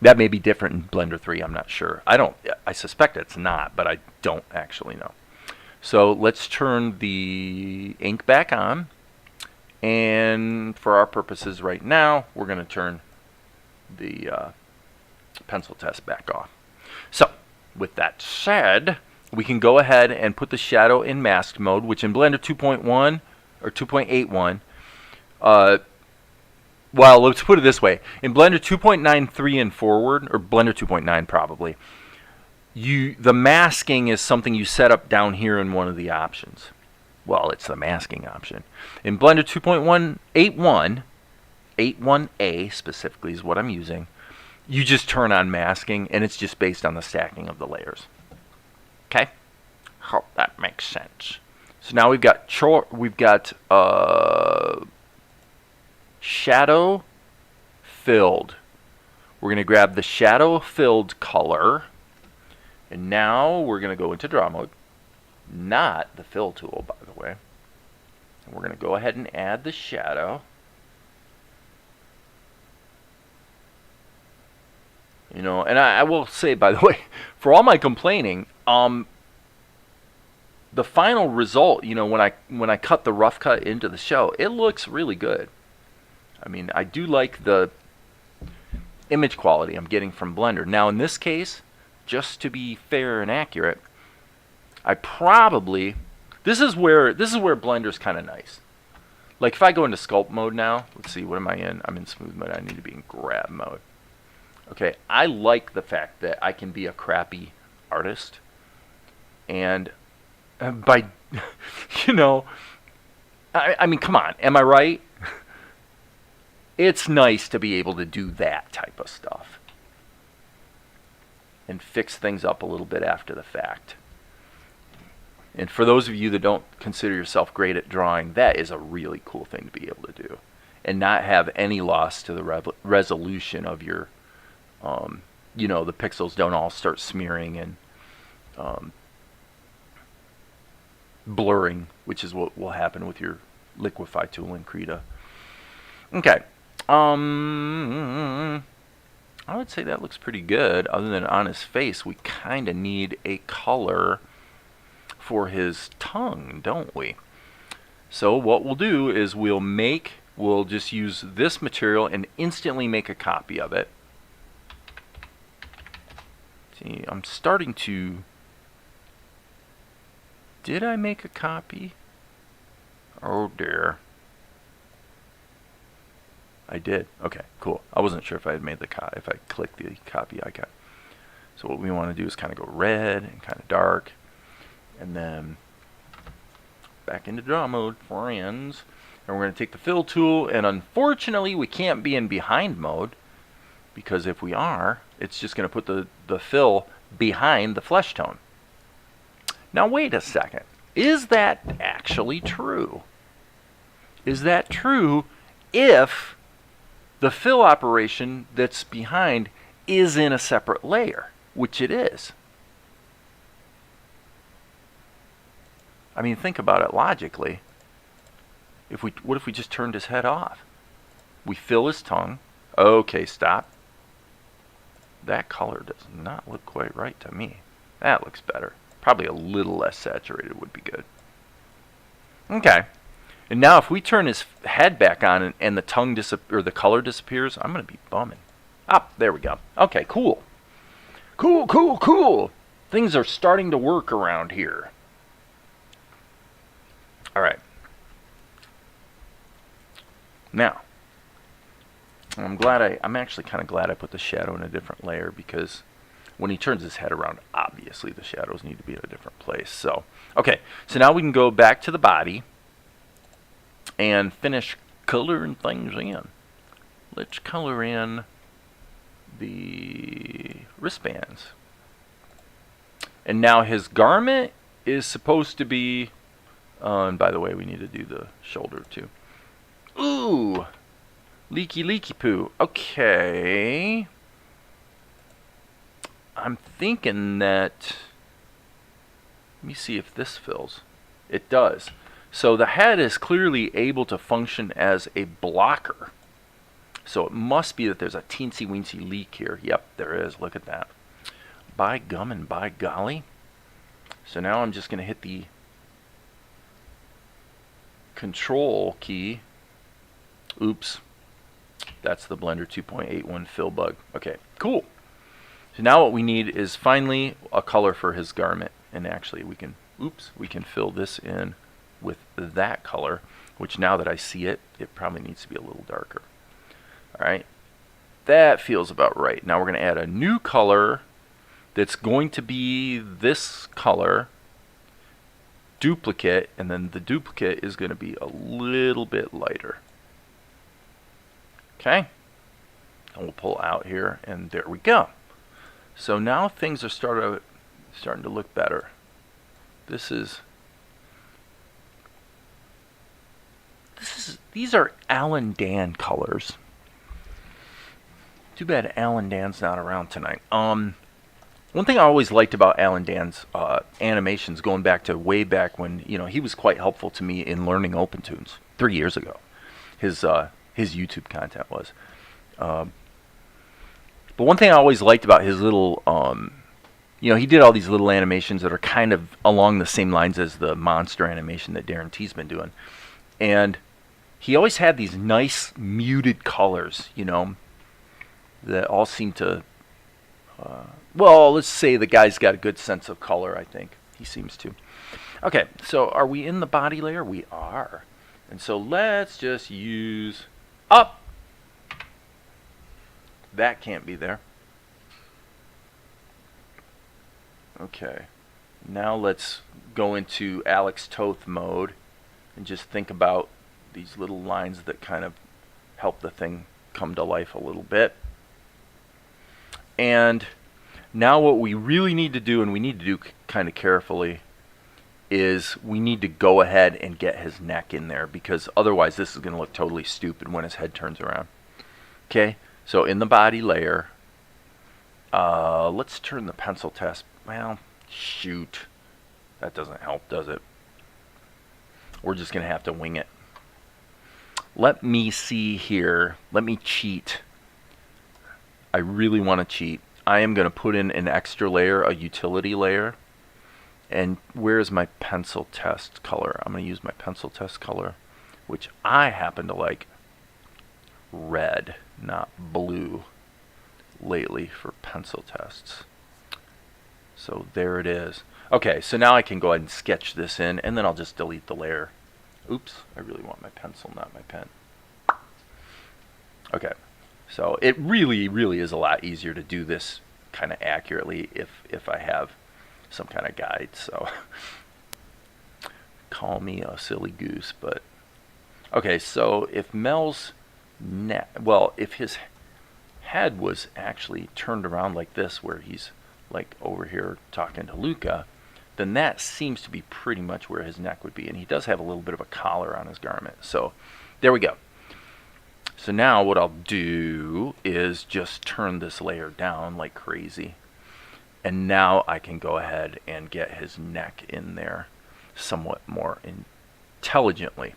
That may be different in Blender 3, I'm not sure. I suspect it's not, but I don't actually know. So let's turn the ink back on. And for our purposes right now, we're going to turn the pencil test back off. So with that said, we can go ahead and put the shadow in mask mode, which in Blender 2.1 or 2.81, well, let's put it this way. In Blender 2.93 and forward, or Blender 2.9 probably, the masking is something you set up down here in one of the options. Well, it's the masking option. In Blender 2.181, 81A specifically is what I'm using, you just turn on masking, and it's just based on the stacking of the layers. Okay? Hope that makes sense. So now we've got shadow filled. We're going to grab the shadow filled color, and now we're going to go into draw mode, not the fill tool, by the way. And we're going to go ahead and add the shadow. You know, and I will say, by the way, for all my complaining, the final result, you know, when I cut the rough cut into the show, it looks really good. I mean, I do like the image quality I'm getting from Blender. Now, in this case, just to be fair and accurate, I probably this is where Blender's kind of nice. Like if I go into Sculpt Mode now, let's see, what am I in? I'm in Smooth Mode. I need to be in Grab Mode. Okay, I like the fact that I can be a crappy artist, and by, you know, I mean, come on, am I right? It's nice to be able to do that type of stuff and fix things up a little bit after the fact. And for those of you that don't consider yourself great at drawing, that is a really cool thing to be able to do, and not have any loss to the resolution of your, you know, the pixels don't all start smearing and blurring, which is what will happen with your Liquify tool in Credo. Okay. I would say that looks pretty good. Other than on his face, we kind of need a color for his tongue, don't we? So what we'll do is we'll just use this material and instantly make a copy of it. See, I'm starting to... Did I make a copy? Oh dear. I did. Okay, cool. I wasn't sure if I had made the if I clicked the copy icon. So what we want to do is kind of go red and kind of dark, and then back into draw mode, friends. And we're going to take the fill tool, and unfortunately we can't be in behind mode, because if we are, it's just going to put the fill behind the flesh tone. Now wait a second. Is that actually true? Is that true if the fill operation that's behind is in a separate layer, which it is? I mean, think about it logically. What if we just turned his head off? We fill his tongue. Okay, stop. That color does not look quite right to me. That looks better. Probably a little less saturated would be good. Okay. And now if we turn his head back on and the tongue or the color disappears, I'm going to be bumming. Ah, there we go. Okay, cool. Cool, cool, cool. Things are starting to work around here. All right. Now, I'm actually kind of glad I put the shadow in a different layer, because when he turns his head around, obviously the shadows need to be in a different place. So, okay. So now we can go back to the body and finish coloring things in. Let's color in the wristbands. And now his garment is supposed to be, and by the way, we need to do the shoulder too. Ooh, leaky poo. Okay. I'm thinking that, let me see if this fills. It does. So the head is clearly able to function as a blocker. So it must be that there's a teensy weensy leak here. Yep, there is. Look at that. By gum and by golly. So now I'm just going to hit the Control key. Oops. That's the Blender 2.81 fill bug. Okay, cool. So now what we need is finally a color for his garment. And actually we can fill this in with that color, which now that I see it, it probably needs to be a little darker. All right, that feels about right. Now we're going to add a new color that's going to be this color, duplicate, and then the duplicate is going to be a little bit lighter. Okay, and we'll pull out here, and there we go. So now things are starting to look better. This is these are Alan Dan colors. Too bad Alan Dan's not around tonight. One thing I always liked about Alan Dan's animations, going back to way back when, you know, he was quite helpful to me in learning OpenTunes 3 years ago. His YouTube content was. But one thing I always liked about his little, you know, he did all these little animations that are kind of along the same lines as the monster animation that Darren T's been doing. And he always had these nice muted colors, you know, that all seem to, well, let's say the guy's got a good sense of color, I think. He seems to. Okay, so are we in the body layer? We are. And so let's just use up. That can't be there. Okay, now let's go into Alex Toth mode and just think about these little lines that kind of help the thing come to life a little bit. And now what we really need to do, and we need to do kind of carefully, is we need to go ahead and get his neck in there, because otherwise this is going to look totally stupid when his head turns around. Okay, so in the body layer, let's turn the pencil test. Well, shoot. That doesn't help, does it? We're just going to have to wing it. Let me see here. Let me cheat. I really want to cheat. I am going to put in an extra layer, a utility layer. And where's my pencil test color? I'm going to use my pencil test color, which I happen to like red, not blue, lately for pencil tests. So there it is. Okay, so now I can go ahead and sketch this in, and then I'll just delete the layer. Oops, I really want my pencil, not my pen. Okay. So it really, really is a lot easier to do this kind of accurately if I have some kind of guide. So call me a silly goose, but okay. So if Mel's neck, well, if his head was actually turned around like this, where he's like over here talking to Luka, then that seems to be pretty much where his neck would be, and he does have a little bit of a collar on his garment. So there we go. So now what I'll do is just turn this layer down like crazy. And now I can go ahead and get his neck in there somewhat more intelligently.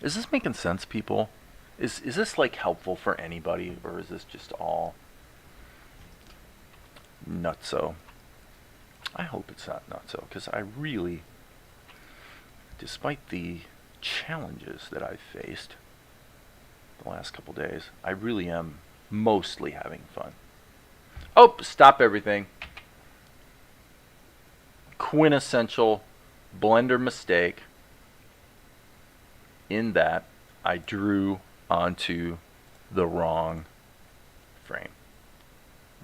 Is this making sense, people? Is this like helpful for anybody, or is this just all nutso? I hope it's not nutso, because I really, despite the challenges that I've faced the last couple days, I really am mostly having fun. Oh, stop everything. Quintessential Blender mistake in that I drew onto the wrong frame.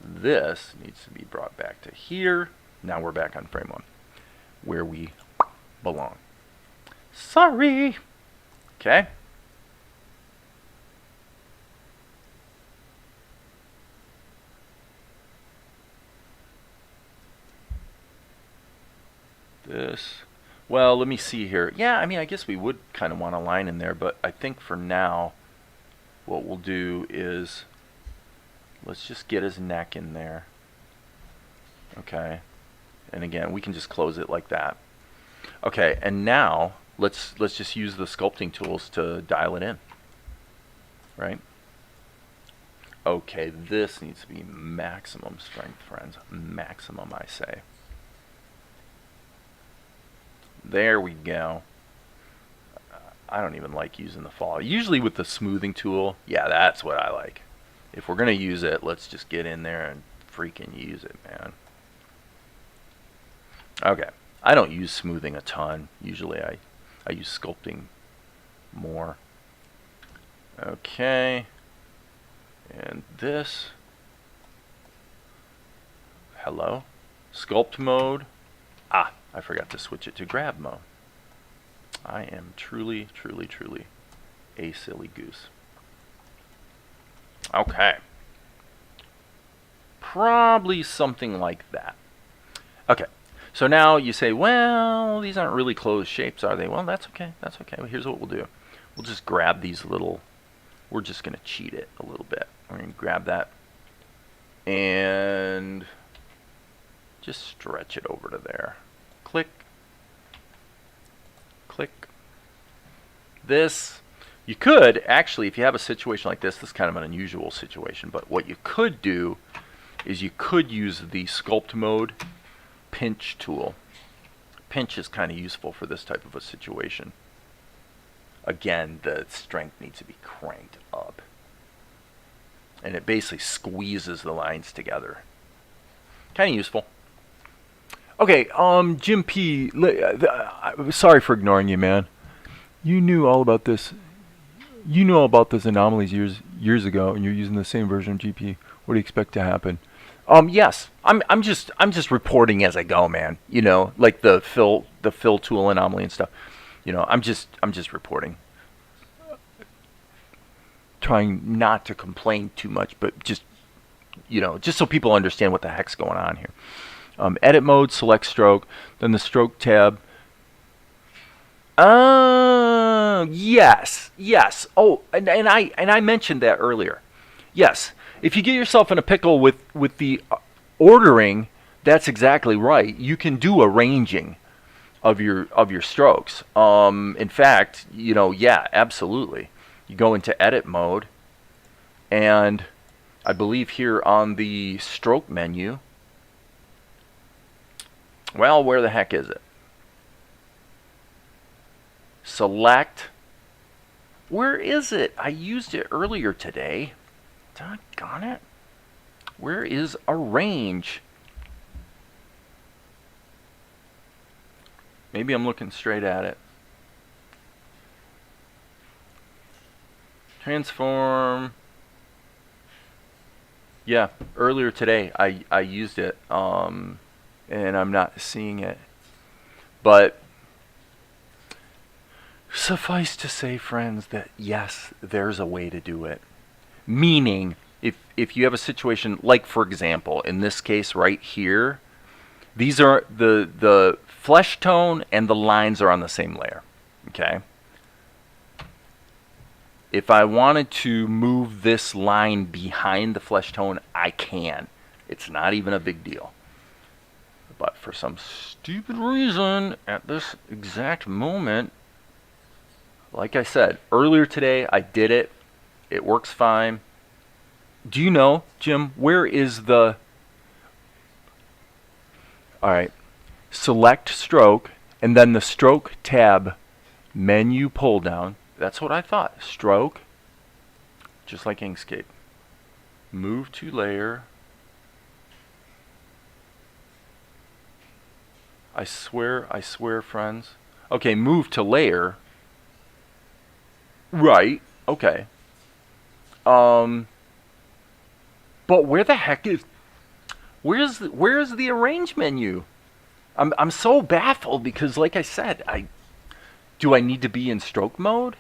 This needs to be brought back to here. Now we're back on frame 1, where we belong. Sorry. Okay. This, well, let me see here. Yeah, I mean, I guess we would kind of want a line in there, but I think for now, what we'll do is, let's just get his neck in there. Okay. And again, we can just close it like that. Okay, and now, let's just use the sculpting tools to dial it in. Right? Okay, this needs to be maximum strength, friends. Maximum, I say. There we go. I don't even like using the fall. Usually with the smoothing tool, yeah, that's what I like. If we're going to use it, let's just get in there and freaking use it, man. Okay. I don't use smoothing a ton. Usually I use sculpting more. Okay. And this. Hello. Sculpt mode. Ah, I forgot to switch it to grab mode. I am truly, truly, truly a silly goose. Okay. Probably something like that. Okay. So now you say, well, these aren't really closed shapes, are they? Well, that's okay. That's okay. Well, here's what we'll do. we'll just grab these little, we're just going to cheat it a little bit. We're going to grab that and just stretch it over to there. Click. Click. This, you could actually, if you have a situation like this is kind of an unusual situation, but what you could do is you could use the Sculpt Mode pinch tool. Pinch is kind of useful for this type of a situation. Again, the strength needs to be cranked up. And it basically squeezes the lines together. Kind of useful. Okay, Jim P. Sorry for ignoring you, man. You knew all about this. You knew all about this anomalies years ago, and you're using the same version of GP. What do you expect to happen? Yes, I'm just reporting as I go, man. You know, like the fill tool anomaly and stuff. You know, I'm just reporting. Trying not to complain too much, but just, you know, just so people understand what the heck's going on here. Edit mode, select stroke, then the stroke tab. Yes. Oh, and I mentioned that earlier. Yes, if you get yourself in a pickle with the ordering, that's exactly right. You can do arranging of your strokes. In fact, you know, yeah, absolutely. You go into edit mode, and I believe here on the stroke menu, well, where the heck is it? Select. Where is it? I used it earlier today. Doggone it. Where is arrange? Maybe I'm looking straight at it. Transform. Yeah, earlier today I used it, and I'm not seeing it. But suffice to say, friends, that yes, there's a way to do it. Meaning, if you have a situation like, for example, in this case right here, these are the flesh tone and the lines are on the same layer. Okay. If I wanted to move this line behind the flesh tone, I can. It's not even a big deal. But for some stupid reason, at this exact moment, like I said, earlier today, I did it. It works fine. Do you know, Jim, where is the... Alright. Select stroke, and then the stroke tab menu pull down. That's what I thought. Stroke, just like Inkscape. Move to layer. I swear, friends. Okay, move to layer. Right. Okay. But where the heck is? Where's the arrange menu? I'm so baffled because, like I said, do I need to be in stroke mode?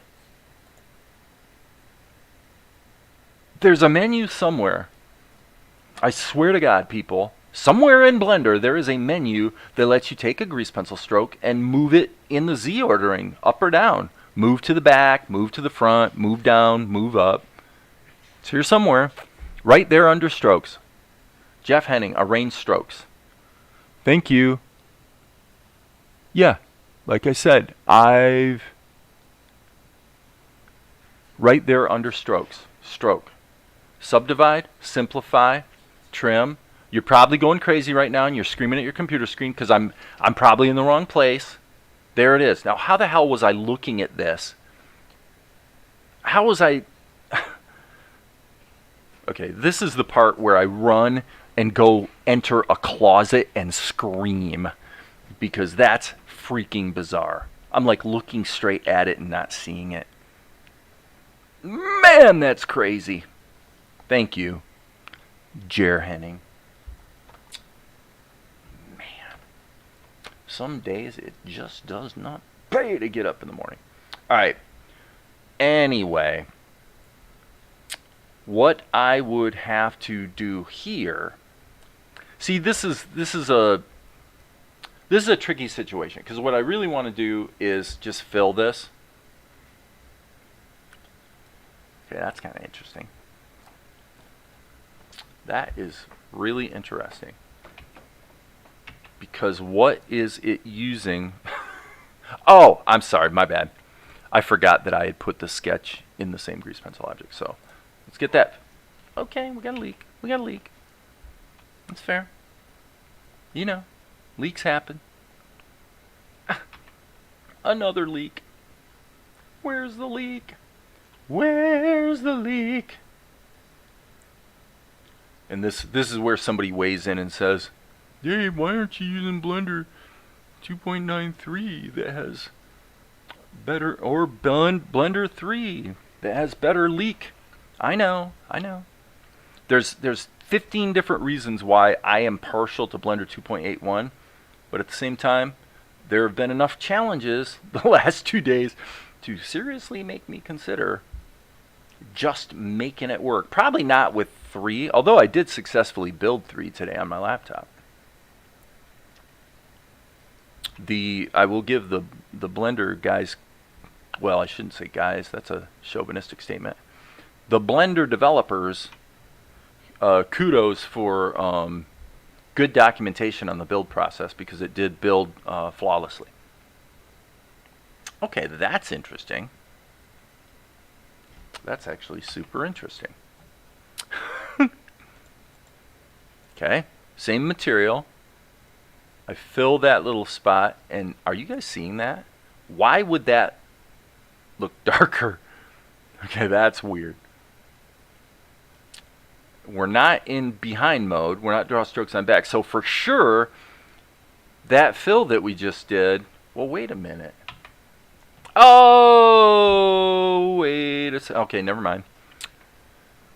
There's a menu somewhere. I swear to God, people. Somewhere in Blender, there is a menu that lets you take a grease pencil stroke and move it in the Z ordering, up or down. Move to the back, move to the front, move down, move up. It's here somewhere. Right there under strokes. Jeff Henning, arrange strokes. Thank you. Yeah, like I said, right there under strokes. Stroke. Subdivide, simplify, trim. You're probably going crazy right now and you're screaming at your computer screen because I'm probably in the wrong place. There it is. Now, how the hell was I looking at this? How was I... Okay, this is the part where I run and go enter a closet and scream because that's freaking bizarre. I'm like looking straight at it and not seeing it. Man, that's crazy. Thank you, Jer Henning. Man, some days it just does not pay to get up in the morning. All right. Anyway, what I would have to do here. See, this is a tricky situation because what I really want to do is just fill this. Okay, that's kind of interesting. That is really interesting. Because what is it using? Oh, I'm sorry, my bad. I forgot that I had put the sketch in the same grease pencil object. So let's get that. Okay, we got a leak. We got a leak. That's fair. You know, leaks happen. Another leak. Where's the leak? Where's the leak? And this is where somebody weighs in and says, Dave, why aren't you using Blender 2.93 that has better, or Blender 3 that has better leak? I know. There's 15 different reasons why I am partial to Blender 2.81, but at the same time, there have been enough challenges the last 2 days to seriously make me consider just making it work. Probably not with 3, although I did successfully build 3 today on my laptop. I will give the Blender guys, well, I shouldn't say guys, that's a chauvinistic statement. The Blender developers, kudos for good documentation on the build process, because it did build flawlessly. Okay, that's interesting. That's actually super interesting. Okay, same material. I fill that little spot, and are you guys seeing that? Why would that look darker? Okay, that's weird. We're not in behind mode. We're not draw strokes on back. So for sure, that fill that we just did, well, wait a minute. Oh, wait a second. Okay, never mind.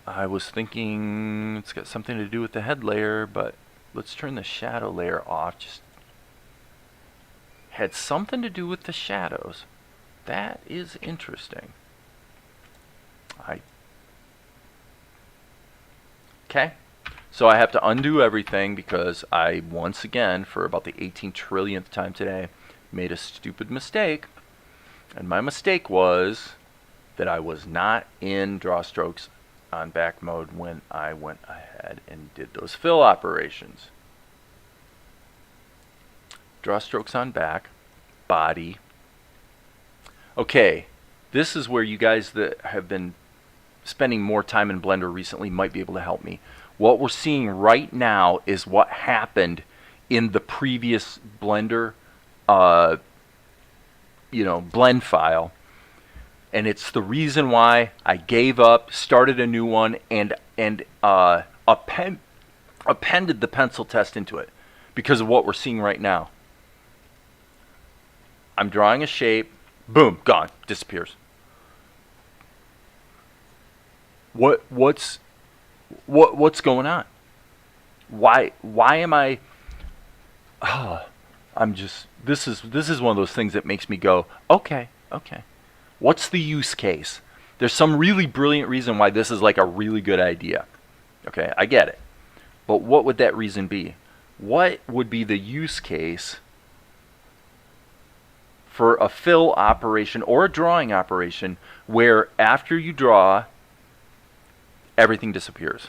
I was thinking it's got something to do with the head layer, but let's turn the shadow layer off. Just had something to do with the shadows. That is interesting. Okay, so I have to undo everything because I, once again, for about the 18 trillionth time today, made a stupid mistake. And my mistake was that I was not in draw strokes on back mode when I went ahead and did those fill operations. Draw strokes on back, body. Okay, this is where you guys that have been spending more time in Blender recently might be able to help me. What we're seeing right now is what happened in the previous Blender blend file, and it's the reason why I gave up, started a new one, and appended the pencil test into it, because of what we're seeing right now. I'm drawing a shape, boom, gone, disappears. What's going on? Why am I? I'm just. This is one of those things that makes me go, okay. What's the use case? There's some really brilliant reason why this is like a really good idea. Okay, I get it. But what would that reason be? What would be the use case for a fill operation or a drawing operation where after you draw, everything disappears?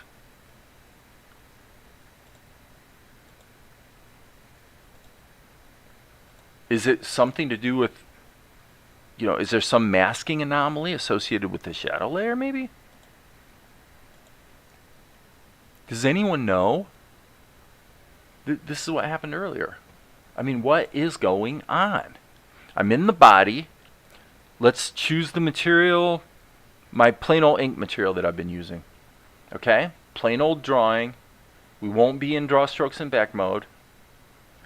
Is it something to do with, is there some masking anomaly associated with the shadow layer maybe? Does anyone know? This is what happened earlier. I mean, what is going on? I'm in the body. Let's choose the material, my plain old ink material that I've been using. Okay? Plain old drawing. We won't be in draw strokes and back mode.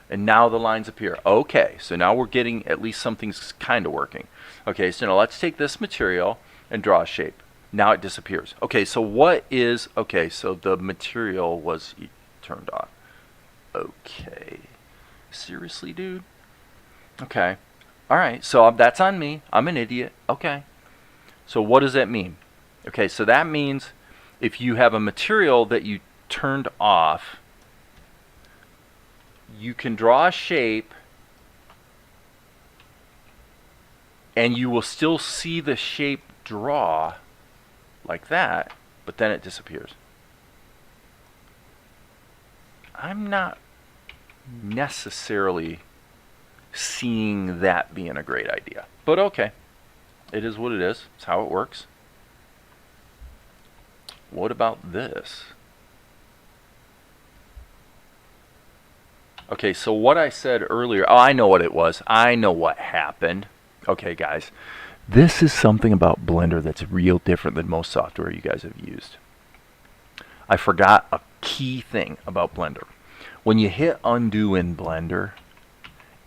And now the lines appear. Okay, so now we're getting at least something's kind of working. Okay, so now let's take this material and draw a shape. Now it disappears. Okay, so so the material was turned off. Okay. Seriously, dude? Okay. All right, so that's on me. I'm an idiot. Okay. So what does that mean? Okay, so that means if you have a material that you turned off, you can draw a shape and you will still see the shape draw like that, but then it disappears. I'm not necessarily seeing that being a great idea, but okay, it is what it is. It's how it works. What about this? Okay, so what I said earlier, oh, I know what it was. I know what happened. Okay, guys, this is something about Blender that's real different than most software you guys have used. I forgot a key thing about Blender. When you hit undo in Blender,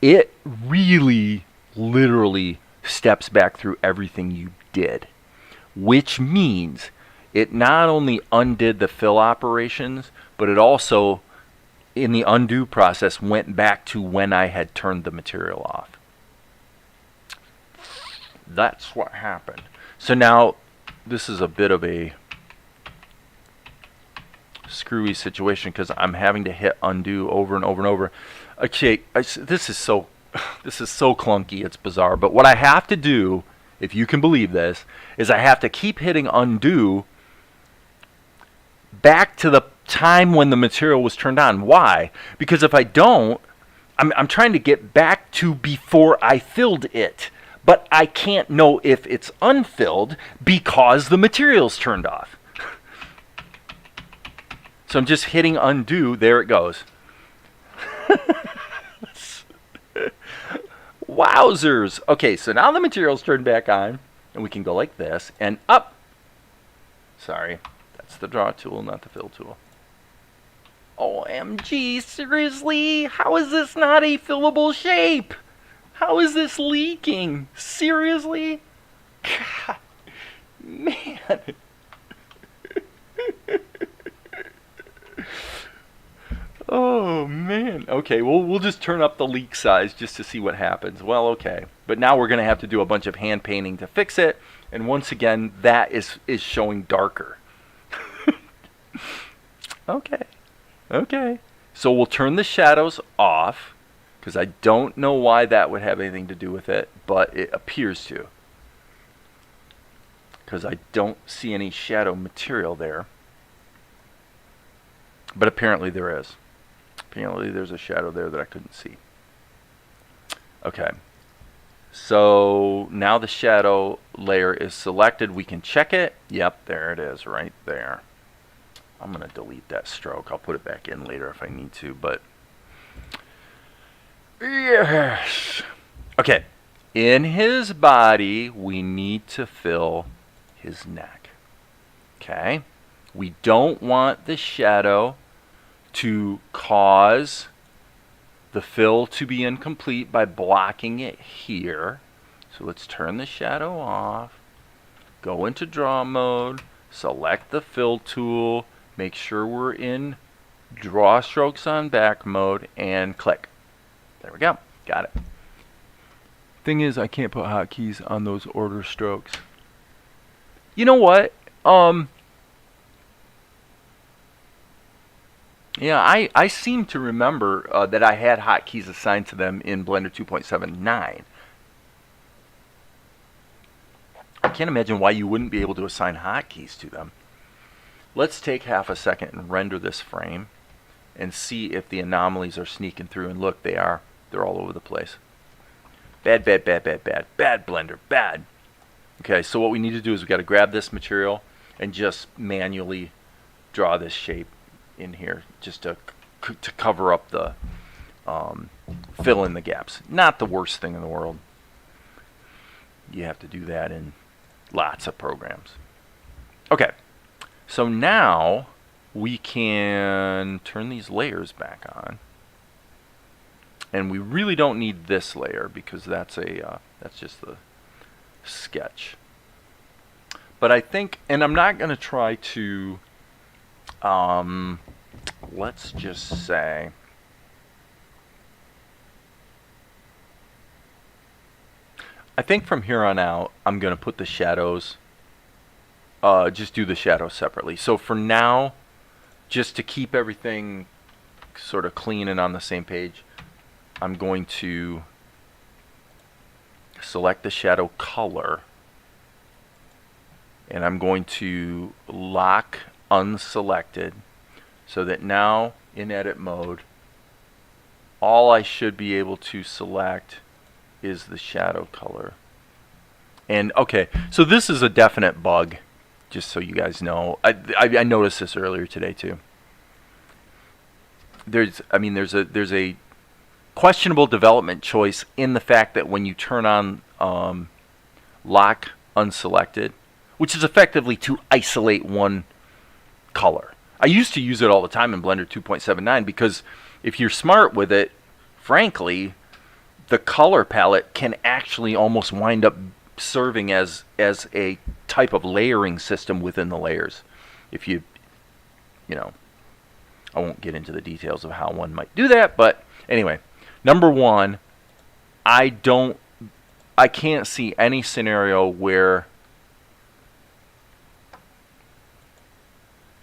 it really, literally steps back through everything you did, which means it not only undid the fill operations, but it also, in the undo process, went back to when I had turned the material off. That's what happened. So now, this is a bit of a screwy situation because I'm having to hit undo over and over and over. Okay, this is so clunky, it's bizarre. But what I have to do, if you can believe this, is I have to keep hitting undo back to the time when the material was turned on. Why? Because if I don't, I'm trying to get back to before I filled it. But I can't know if it's unfilled because the material's turned off. So I'm just hitting undo. There it goes. Wowzers. Okay, so now the material's turned back on. And we can go like this and up. Sorry, that's the draw tool, not the fill tool. OMG, seriously? How is this not a fillable shape? How is this leaking? Seriously? God, man. Oh, man. Okay, well, we'll just turn up the leak size just to see what happens. Well, okay. But now we're going to have to do a bunch of hand painting to fix it. And once again, that is showing darker. Okay. Okay. So we'll turn the shadows off, because I don't know why that would have anything to do with it, but it appears to. Because I don't see any shadow material there. But apparently there is. Apparently there's a shadow there that I couldn't see. Okay. So now the shadow layer is selected. We can check it. Yep, there it is right there. I'm going to delete that stroke. I'll put it back in later if I need to, but yes. Okay. In his body, we need to fill his neck. Okay. We don't want the shadow to cause the fill to be incomplete by blocking it here. So let's turn the shadow off. Go into draw mode. Select the fill tool. Make sure we're in draw strokes on back mode and click. There we go. Got it. Thing is, I can't put hotkeys on those order strokes. You know what? Yeah, I seem to remember that I had hotkeys assigned to them in Blender 2.79. I can't imagine why you wouldn't be able to assign hotkeys to them. Let's take half a second and render this frame and see if the anomalies are sneaking through. And look, they are. They're all over the place. Bad, bad, bad, bad, bad. Bad, Blender, bad. Okay, so what we need to do is we've got to grab this material and just manually draw this shape in here just to cover up the, fill in the gaps. Not the worst thing in the world. You have to do that in lots of programs. Okay. So now we can turn these layers back on, and we really don't need this layer because that's just the sketch. But I think, and I'm not going to try to, let's just say, I think from here on out I'm going to put the shadows. Just do the shadows separately. So for now, just to keep everything sort of clean and on the same page, I'm going to select the shadow color And I'm going to lock unselected so that now in edit mode, all I should be able to select is the shadow color. And okay, so this is a definite bug, just so you guys know. I noticed this earlier today too. There's a questionable development choice in the fact that when you turn on lock unselected, which is effectively to isolate one color. I used to use it all the time in Blender 2.79 because if you're smart with it, frankly, the color palette can actually almost wind up serving as a type of layering system within the layers. If you know, I won't get into the details of how one might do that, but anyway, number one, I can't see any scenario where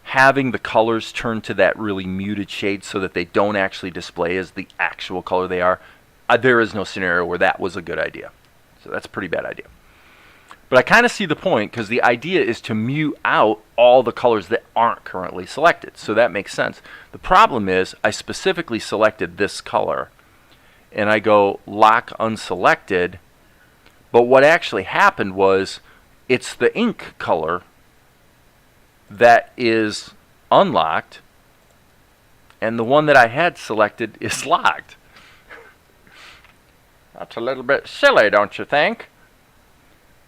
having the colors turn to that really muted shade so that they don't actually display as the actual color they are. There is no scenario where that was a good idea. So that's a pretty bad idea. But I kind of see the point because the idea is to mute out all the colors that aren't currently selected. So that makes sense. The problem is I specifically selected this color and I go lock unselected. But what actually happened was it's the ink color that is unlocked and the one that I had selected is locked. That's a little bit silly, don't you think?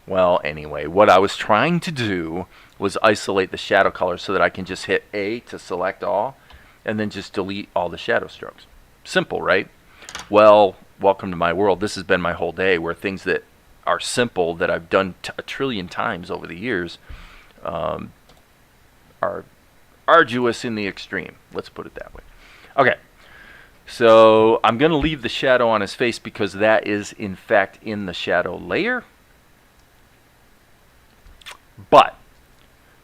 Well, anyway, what I was trying to do was isolate the shadow color so that I can just hit A to select all and then just delete all the shadow strokes. Simple, right? Well, welcome to my world. This has been my whole day where things that are simple that I've done a trillion times over the years are arduous in the extreme. Let's put it that way. Okay. So I'm going to leave the shadow on his face because that is in fact in the shadow layer. But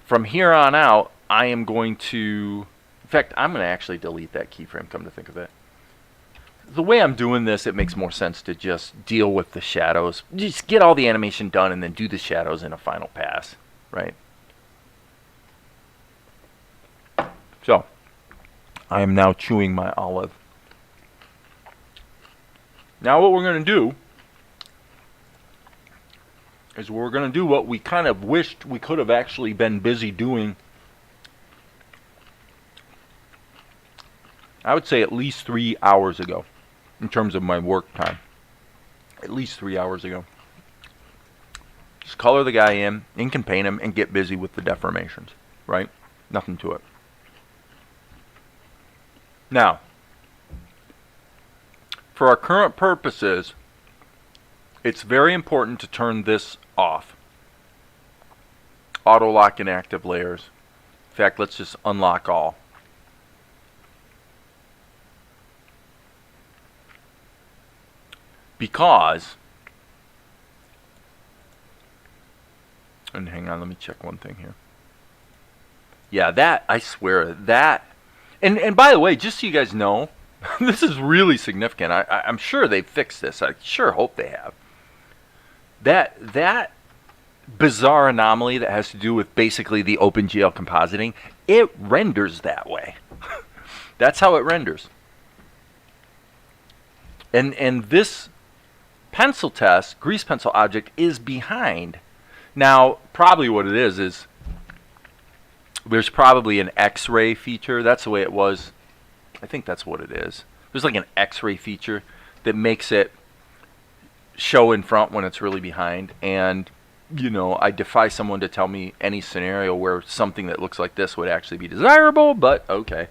from here on out, I am going to, in fact, I'm going to actually delete that keyframe, come to think of it. The way I'm doing this, it makes more sense to just deal with the shadows. Just get all the animation done and then do the shadows in a final pass, right? So, I am now chewing my olive. Now what we're going to do is we're going to do what we kind of wished we could have actually been busy doing. I would say at least 3 hours ago in terms of my work time. At least 3 hours ago. Just color the guy in, ink and paint him, and get busy with the deformations, right? Nothing to it. Now, for our current purposes, it's very important to turn this off. Auto lock inactive layers. In fact, let's just unlock all. Because, and hang on, let me check one thing here. Yeah, that, I swear, that, and by the way, just so you guys know, this is really significant. I'm sure they've fixed this. I sure hope they have. That bizarre anomaly that has to do with basically the OpenGL compositing, it renders that way. That's how it renders. And this pencil test, grease pencil object, is behind. Now, probably what it is there's probably an X-ray feature. That's the way it was. I think that's what it is. There's like an X-ray feature that makes it show in front when it's really behind. And, you know, I defy someone to tell me any scenario where something that looks like this would actually be desirable, but okay.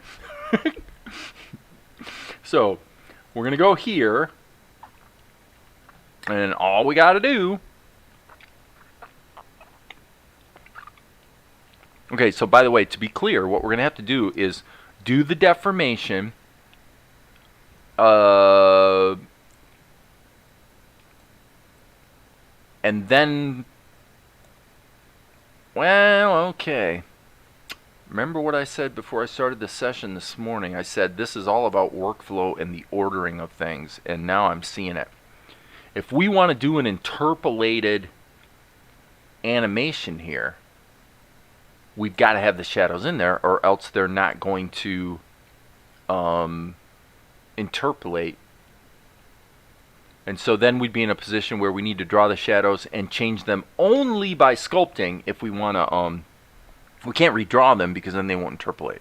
So, we're going to go here. And all we got to do... Okay, so by the way, to be clear, what we're going to have to do is do the deformation. And then... Well, okay. Remember what I said before I started the session this morning? I said this is all about workflow and the ordering of things, and now I'm seeing it. If we want to do an interpolated animation here, we've got to have the shadows in there, or else they're not going to interpolate. And so then we'd be in a position where we need to draw the shadows and change them only by sculpting if we want to. We can't redraw them because then they won't interpolate.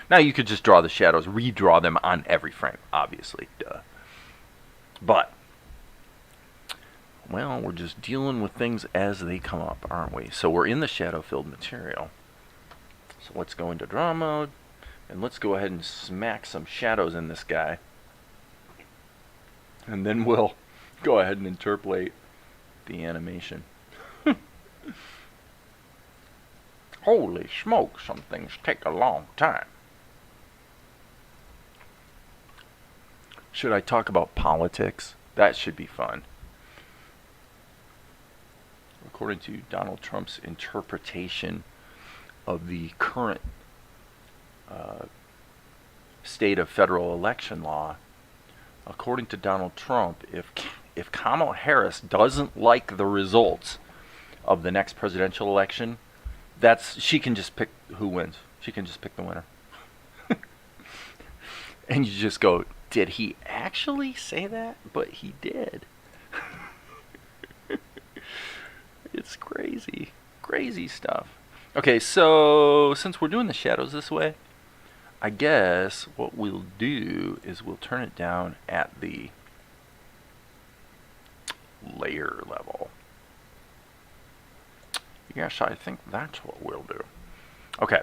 Now you could just draw the shadows, redraw them on every frame, obviously, duh. But, well, we're just dealing with things as they come up, aren't we? So we're in the shadow-filled material. So let's go into draw mode, and let's go ahead and smack some shadows in this guy. And then we'll go ahead and interpolate the animation. Holy smoke, some things take a long time. Should I talk about politics? That should be fun. According to Donald Trump's interpretation of the current state of federal election law, according to Donald Trump, if Kamala Harris doesn't like the results of the next presidential election, she can just pick who wins. She can just pick the winner. And you just go, did he actually say that? But he did. It's crazy. Crazy stuff. Okay, so since we're doing the shadows this way, I guess what we'll do is we'll turn it down at the layer level. Yes, I think that's what we'll do. Okay.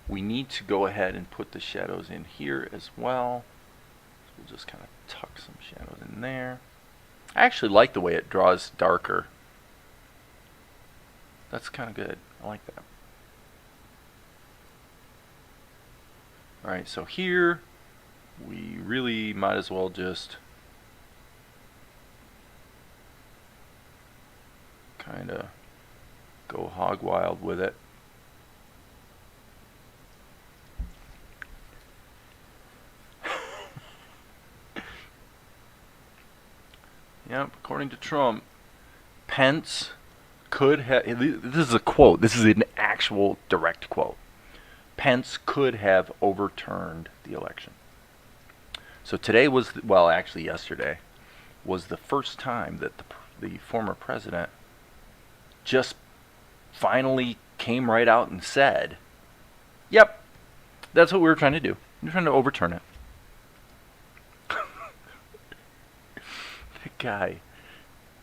We need to go ahead and put the shadows in here as well. So we'll just kind of tuck some shadows in there. I actually like the way it draws darker. That's kind of good. I like that. Alright, so here we really might as well just kind of go hog wild with it. Yep, according to Trump, Pence could have, this is a quote, this is an actual direct quote. Pence could have overturned the election. So today was, well, actually yesterday, was the first time that the former president just finally came right out and said, yep, that's what we were trying to do. We were trying to overturn it. The guy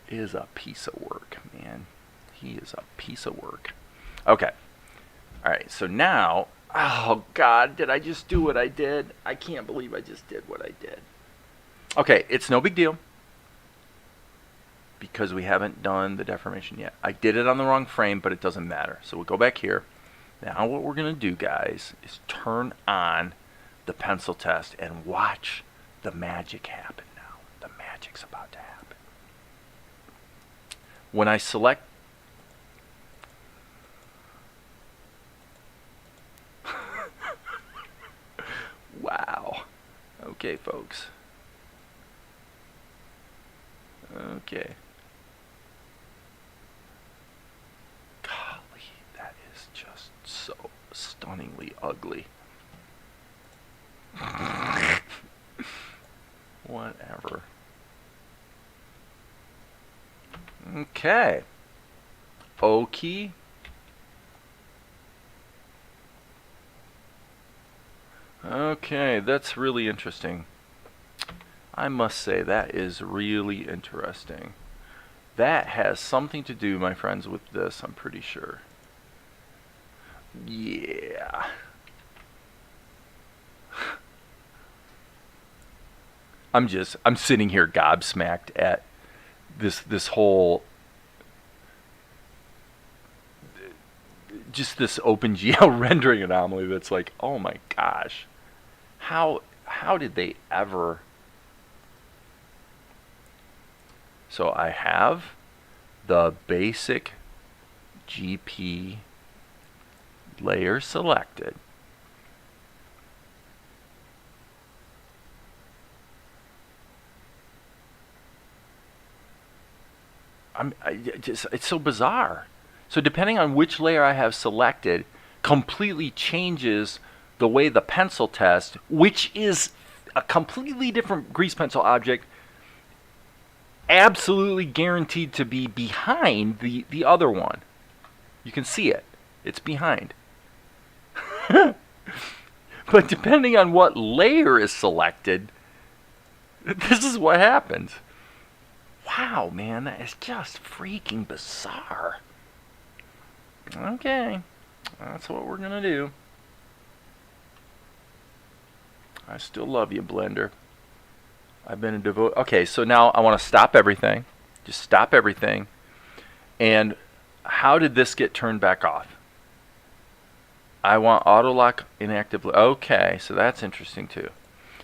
is a piece of work, man. He is a piece of work. Okay. Alright, so now, oh God, did I just do what I did? I can't believe I just did what I did. Okay, it's no big deal, because we haven't done the deformation yet. I did it on the wrong frame, but it doesn't matter. So we'll go back here. Now what we're going to do, guys, is turn on the pencil test and watch the magic happen now. The magic's about to happen. When I select... Wow. Okay, folks. Okay. Golly, that is just so stunningly ugly. Whatever. Okay. Okay. Okay, that's really interesting. I must say, that is really interesting. That has something to do, my friends, with this, I'm pretty sure. Yeah. I'm sitting here gobsmacked at this whole, just this OpenGL rendering anomaly that's like, oh my gosh. How did they ever... So I have the basic GP layer selected. It's so bizarre. So depending on which layer I have selected, completely changes the way the pencil test, which is a completely different grease pencil object, absolutely guaranteed to be behind the other one. You can see it. It's behind. But depending on what layer is selected, this is what happens. Wow, man, that is just freaking bizarre. Okay, that's what we're going to do. I still love you, Blender. I've been a devote. Okay, so now I want to stop everything. Just stop everything. And how did this get turned back off? I want auto lock inactive. Okay, so that's interesting too.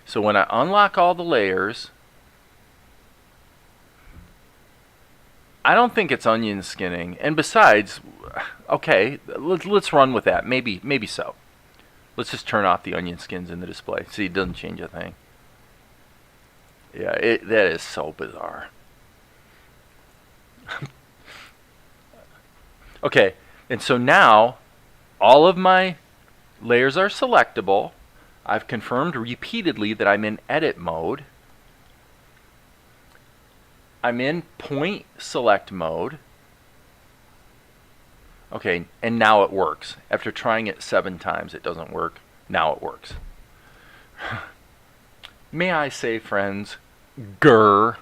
So when I unlock all the layers, I don't think it's onion skinning. And besides, okay, let's run with that. Maybe so. Let's just turn off the onion skins in the display. See, it doesn't change a thing. Yeah, that is so bizarre. Okay, and so now all of my layers are selectable. I've confirmed repeatedly that I'm in edit mode. I'm in point select mode. Okay, and now it works. After trying it 7 times, it doesn't work. Now it works. May I say, friends, grr.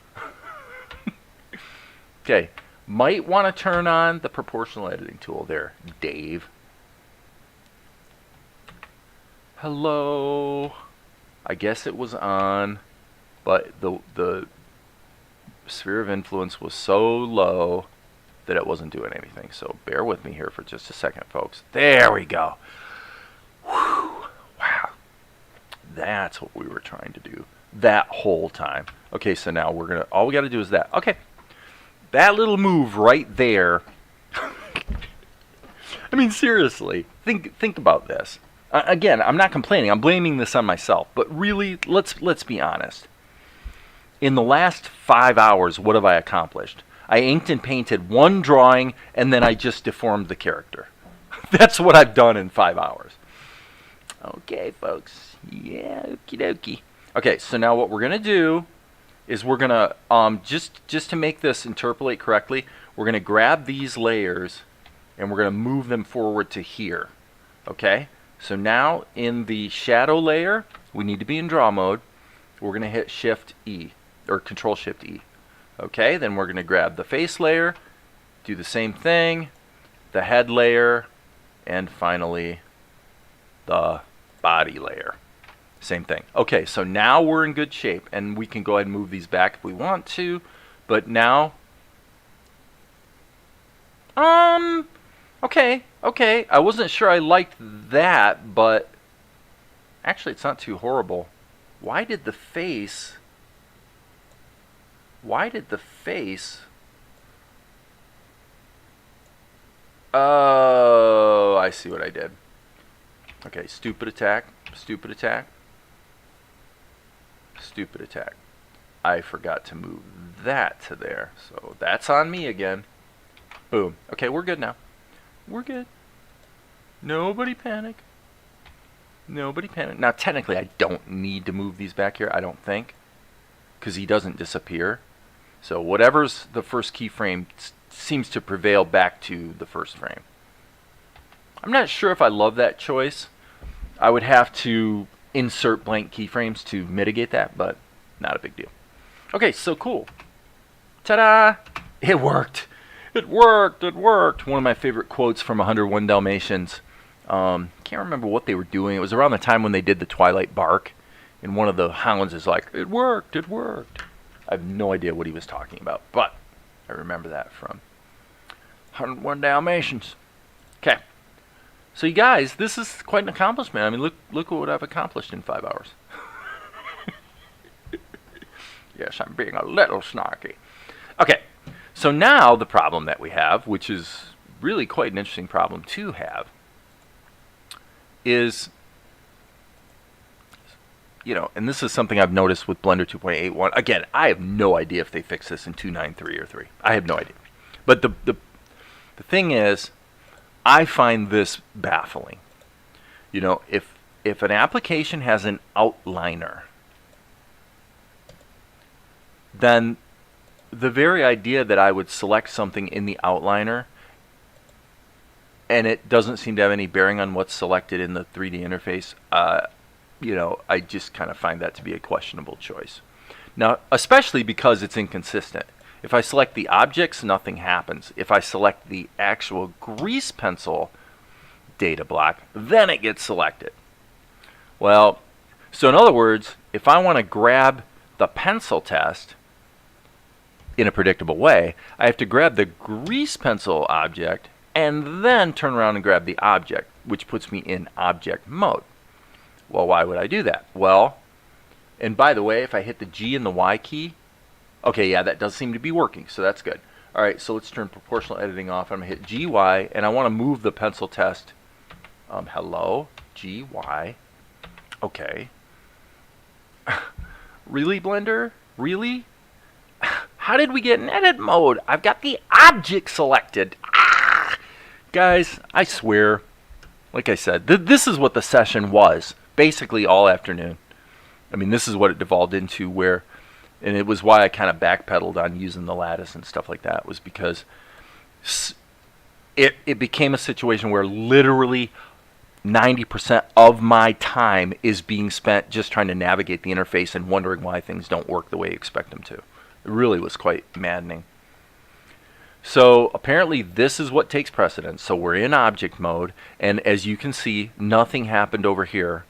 Okay, might want to turn on the proportional editing tool there, Dave. Hello. I guess it was on, but the sphere of influence was so low that it wasn't doing anything. So bear with me here for just a second, folks. There we go. Whew. Wow. That's what we were trying to do that whole time. Okay, so now we're gonna, all we gotta do is that. Okay. That little move right there. I mean, seriously, think about this. Again, I'm not complaining. I'm blaming this on myself. But really, let's be honest. In the last 5 hours, what have I accomplished? I inked and painted one drawing, and then I just deformed the character. That's what I've done in 5 hours. Okay, folks. Yeah, okie dokie. Okay, so now what we're going to do is we're going to, just to make this interpolate correctly, we're going to grab these layers, and we're going to move them forward to here. Okay? So now in the shadow layer, we need to be in draw mode. We're going to hit Shift E, or Control Shift E. Okay, then we're going to grab the face layer, do the same thing, the head layer, and finally the body layer. Same thing. Okay, so now we're in good shape, and we can go ahead and move these back if we want to, but now, okay, I wasn't sure I liked that, but actually it's not too horrible. Why did the face, oh, I see what I did. Okay, stupid attack. I forgot to move that to there, so that's on me again. Boom. Okay, we're good now. We're good. Nobody panic. Now, technically, I don't need to move these back here, I don't think, because he doesn't disappear. So whatever's the first keyframe seems to prevail back to the first frame. I'm not sure if I love that choice. I would have to insert blank keyframes to mitigate that, but not a big deal. Okay, so cool. Ta-da! It worked. It worked. One of my favorite quotes from 101 Dalmatians. Can't remember what they were doing. It was around the time when they did the Twilight Bark, and one of the hounds is like, it worked. I have no idea what he was talking about, but I remember that from 101 Dalmatians. Okay. So you guys, this is quite an accomplishment. I mean, look what I've accomplished in 5 hours. Yes, I'm being a little snarky. Okay, so now the problem that we have, which is really quite an interesting problem to have, is, you know, and this is something I've noticed with Blender 2.81. Again, I have no idea if they fix this in 2.9.3 or 3. I have no idea. But the thing is, I find this baffling. You know, if an application has an outliner, then the very idea that I would select something in the outliner and it doesn't seem to have any bearing on what's selected in the 3D interface, you know, I just kind of find that to be a questionable choice. Now, especially because it's inconsistent. If I select the objects, nothing happens. If I select the actual grease pencil data block, then it gets selected. Well, so in other words, if I want to grab the pencil test in a predictable way, I have to grab the grease pencil object and then turn around and grab the object, which puts me in object mode. Well, why would I do that? Well, and by the way, if I hit the G and the Y key, okay, yeah, that does seem to be working, so that's good. All right, so let's turn proportional editing off. I'm going to hit GY, and I want to move the pencil test. Hello, GY. Okay. Really, Blender? Really? How did we get in edit mode? I've got the object selected. Ah! Guys, I swear, like I said, this is what the session was, basically all afternoon. I mean, this is what it devolved into, where, and it was why I kind of backpedaled on using the lattice and stuff like that, was because it became a situation where literally 90% of my time is being spent just trying to navigate the interface and wondering why things don't work the way you expect them to. It really was quite maddening. So apparently this is what takes precedence. So we're in object mode, and as you can see, nothing happened over here.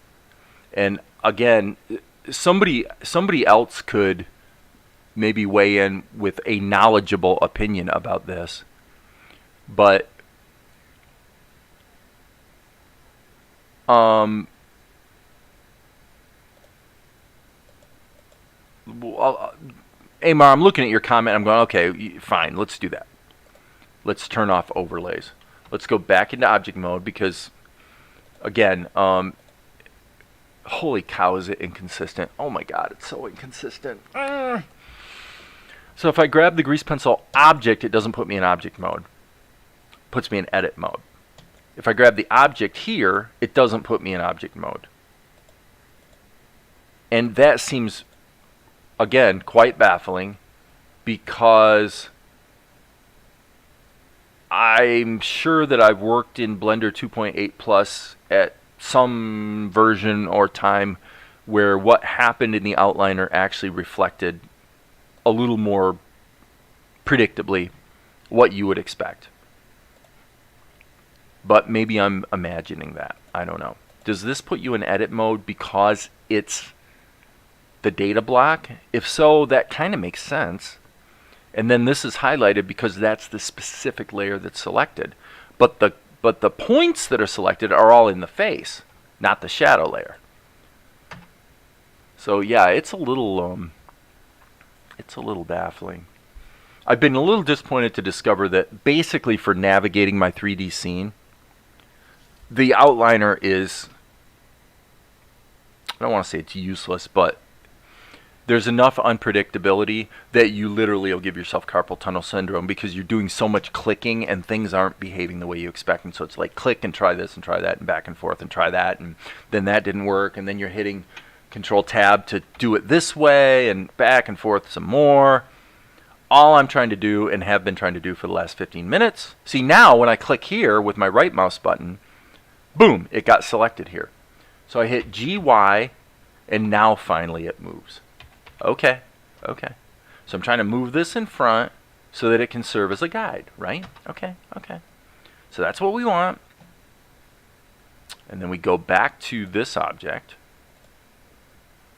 And again, somebody else could maybe weigh in with a knowledgeable opinion about this, but Amar, I'm looking at your comment. I'm going, okay, fine, let's do that. Let's turn off overlays. Let's go back into object mode because, again, holy cow, is it inconsistent. Oh my god, it's so inconsistent. So if I grab the grease pencil object, it doesn't put me in object mode. It puts me in edit mode. If I grab the object here, it doesn't put me in object mode. And that seems, again, quite baffling because I'm sure that I've worked in Blender 2.8 Plus at some version or time where what happened in the outliner actually reflected a little more predictably what you would expect. But maybe I'm imagining that. I don't know. Does this put you in edit mode because it's the data block? If so, that kind of makes sense. And then this is highlighted because that's the specific layer that's selected. But the points that are selected are all in the face, not the shadow layer. So yeah, it's a little baffling. I've been a little disappointed to discover that basically for navigating my 3D scene, the outliner is, I don't want to say it's useless, but there's enough unpredictability that you literally will give yourself carpal tunnel syndrome because you're doing so much clicking and things aren't behaving the way you expect. And so it's like click and try this and try that and back and forth and try that, and then that didn't work, and then you're hitting Control Tab to do it this way and back and forth some more. All I'm trying to do and have been trying to do for the last 15 minutes. See, now when I click here with my right mouse button, boom, it got selected here. So I hit GY and now finally it moves. Okay, okay. So I'm trying to move this in front so that it can serve as a guide, right? Okay, okay. So that's what we want. And then we go back to this object.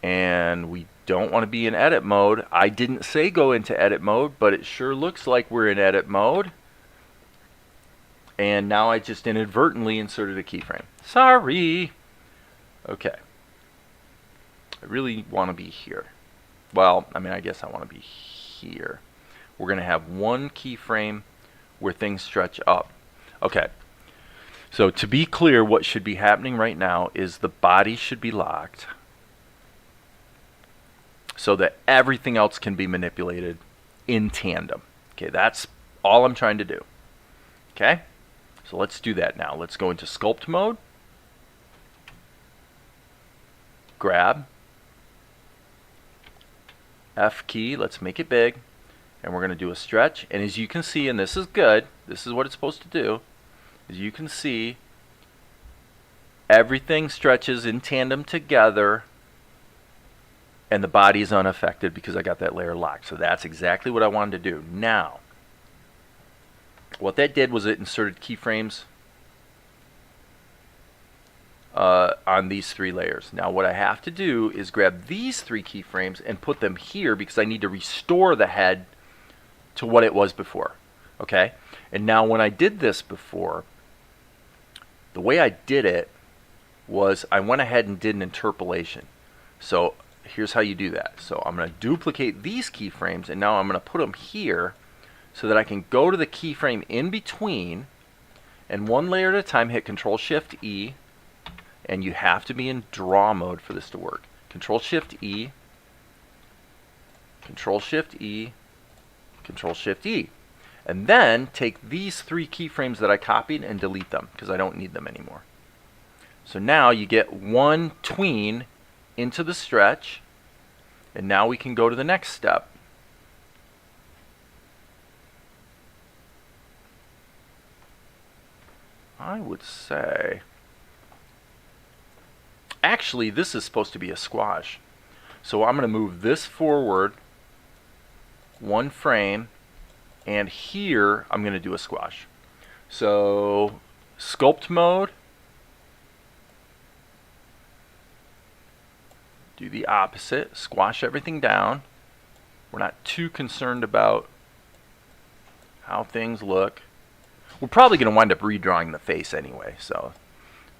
And we don't want to be in edit mode. I didn't say go into edit mode, but it sure looks like we're in edit mode. And now I just inadvertently inserted a keyframe. Sorry. Okay. I really want to be here. Well, I mean, I guess I want to be here. We're going to have one keyframe where things stretch up. Okay. So to be clear, what should be happening right now is the body should be locked so that everything else can be manipulated in tandem. Okay, that's all I'm trying to do. Okay, so let's do that now. Let's go into Sculpt Mode. grab, F key, let's make it big, and we're going to do a stretch. And as you can see, and this is good, this is what it's supposed to do, as you can see, everything stretches in tandem together, and the body is unaffected because I got that layer locked. So that's exactly what I wanted to do. Now, what that did was it inserted keyframes on these 3 layers. Now what I have to do is grab these 3 keyframes and put them here because I need to restore the head to what it was before. Okay? And now when I did this before, the way I did it was I went ahead and did an interpolation. So here's how you do that. So I'm going to duplicate these keyframes, and now I'm going to put them here so that I can go to the keyframe in between, and one layer at a time hit Control-Shift-E, and you have to be in draw mode for this to work. Control-Shift-E, Control-Shift-E, Control-Shift-E. And then take these 3 keyframes that I copied and delete them because I don't need them anymore. So now you get one tween into the stretch, and now we can go to the next step. I would say, actually this is supposed to be a squash. So I'm going to move this forward 1 frame, and here I'm going to do a squash. So Sculpt Mode, do the opposite, squash everything down. We're not too concerned about how things look. We're probably going to wind up redrawing the face anyway, so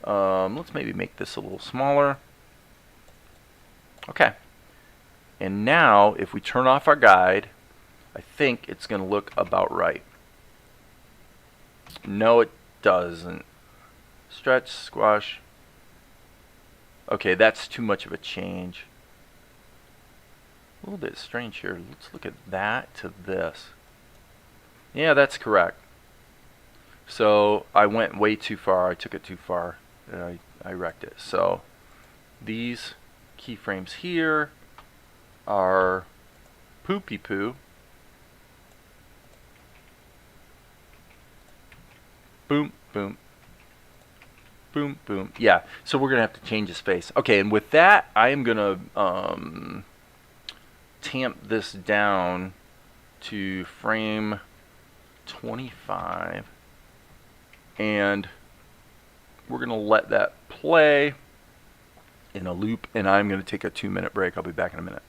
let's maybe make this a little smaller. Okay. And now if we turn off our guide, I think it's going to look about right. No, it doesn't. Stretch, squash. Okay, that's too much of a change. A little bit strange here. Let's look at that to this. Yeah, that's correct. So I went way too far. I took it too far, and I wrecked it. So these keyframes here are poopy poo. Boom, boom. Boom, boom. Yeah, so we're going to have to change his face. Okay, and with that, I am going to tamp this down to frame 25. And we're going to let that play in a loop, and I'm going to take a 2-minute break. I'll be back in a minute.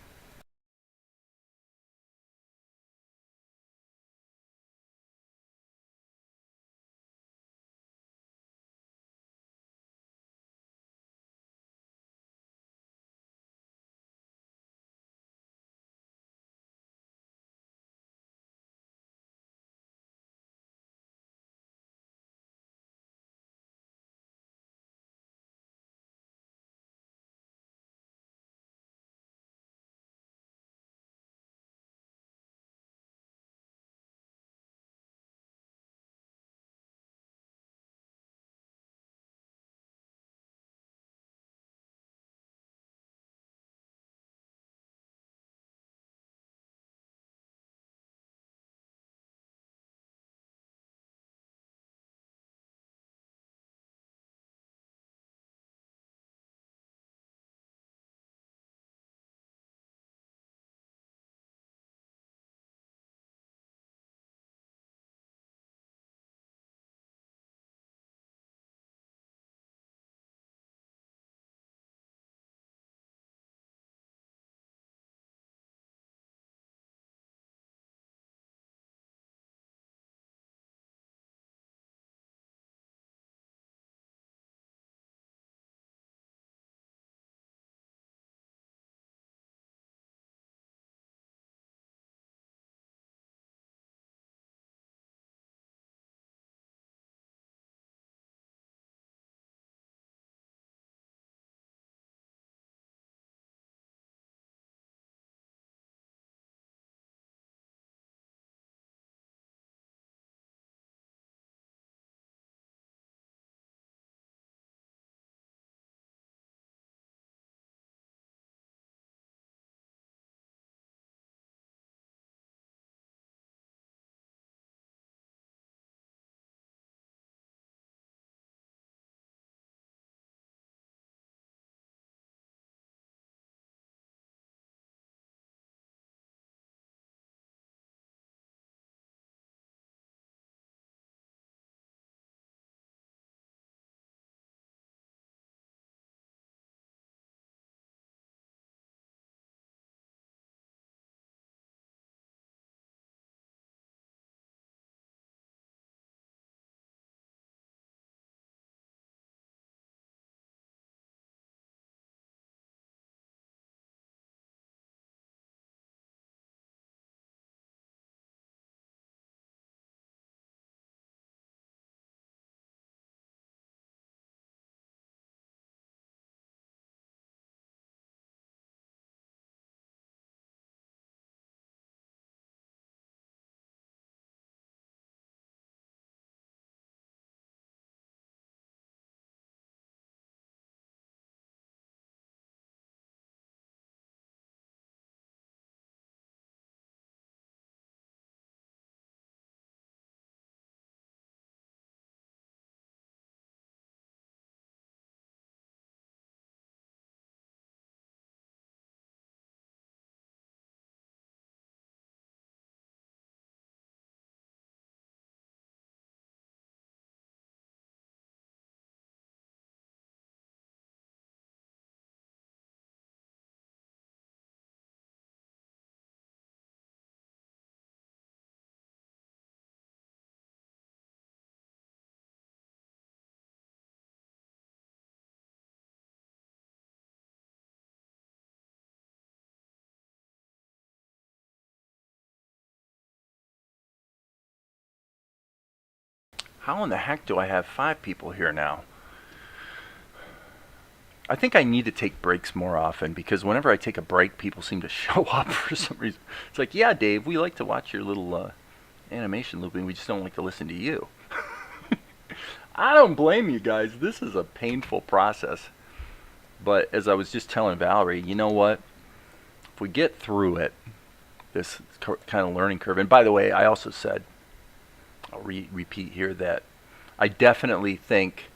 How in the heck do I have 5 people here now? I think I need to take breaks more often, because whenever I take a break, people seem to show up for some reason. It's like, yeah, Dave, we like to watch your little animation looping. We just don't like to listen to you. I don't blame you guys. This is a painful process. But as I was just telling Valerie, you know what? If we get through it, this kind of learning curve. And by the way, I also said, I'll repeat here, that I definitely think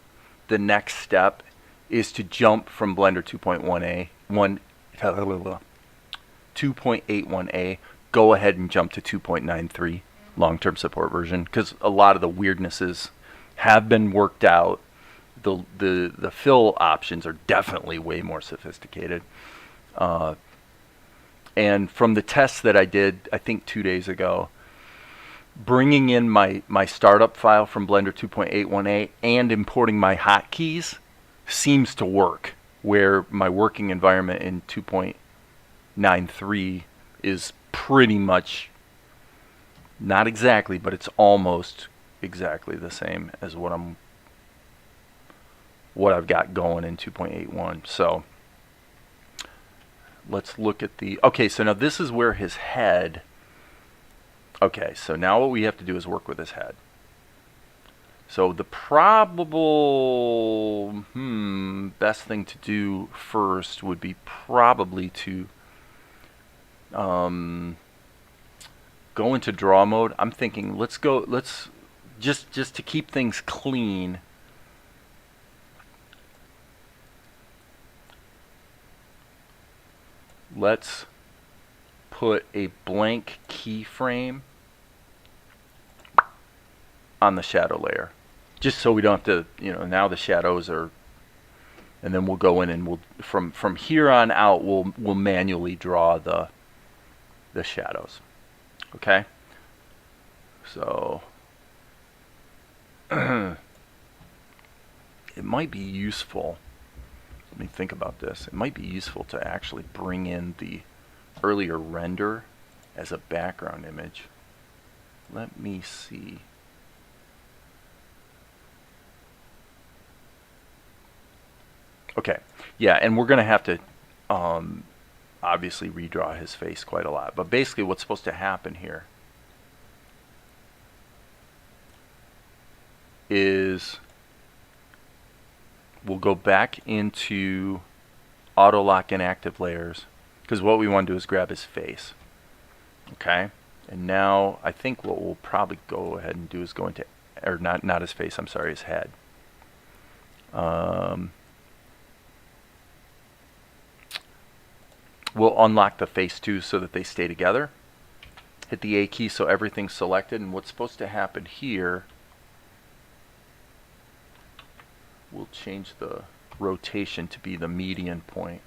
the next step is to jump from Blender 2.81a, go ahead and jump to 2.93 long-term support version, because a lot of the weirdnesses have been worked out. The fill options are definitely way more sophisticated. And from the tests that I did, I think 2 days ago, bringing in my startup file from Blender 2.81a and importing my hotkeys seems to work, where my working environment in 2.93 is pretty much, not exactly, but it's almost exactly the same as what I've got going in 2.81. So let's look at the, okay, so now this is where his head, okay, so now what we have to do is work with his head. So the probable best thing to do first would be probably to go into draw mode. I'm thinking let's just to keep things clean, let's put a blank keyframe on the shadow layer, just so we don't have to, now the shadows are, and then we'll go in and we'll from here on out we'll manually draw the shadows. Okay, so it might be useful, let me think about this, it might be useful to actually bring in the earlier render as a background image. Let me see. Okay, yeah, and we're going to have to obviously redraw his face quite a lot. But basically what's supposed to happen here is we'll go back into auto lock and active layers, because what we want to do is grab his face. Okay, and now I think what we'll probably go ahead and do is go into, or not his face, I'm sorry, his head. We'll unlock the face too so that they stay together. Hit the A key so everything's selected, and what's supposed to happen here, we'll change the rotation to be the median point.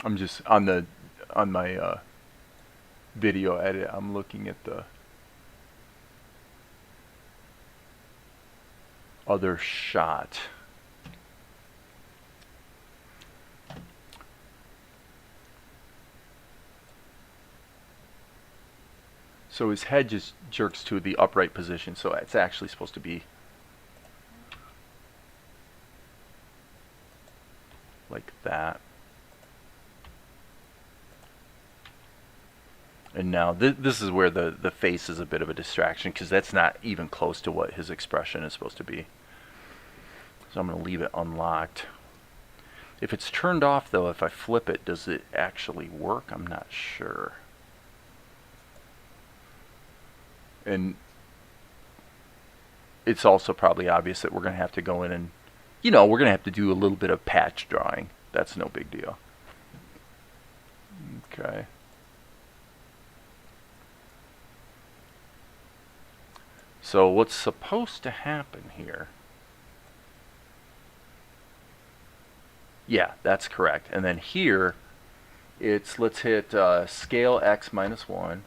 I'm just on my video edit, I'm looking at the other shot. So his head just jerks to the upright position, so it's actually supposed to be like that. And now this is where the face is a bit of a distraction, because that's not even close to what his expression is supposed to be. So I'm going to leave it unlocked. If it's turned off though, if I flip it, does it actually work? I'm not sure. And it's also probably obvious that we're going to have to go in and, we're going to have to do a little bit of patch drawing. That's no big deal. Okay. So what's supposed to happen here? Yeah, that's correct. And then here, let's hit scale X -1.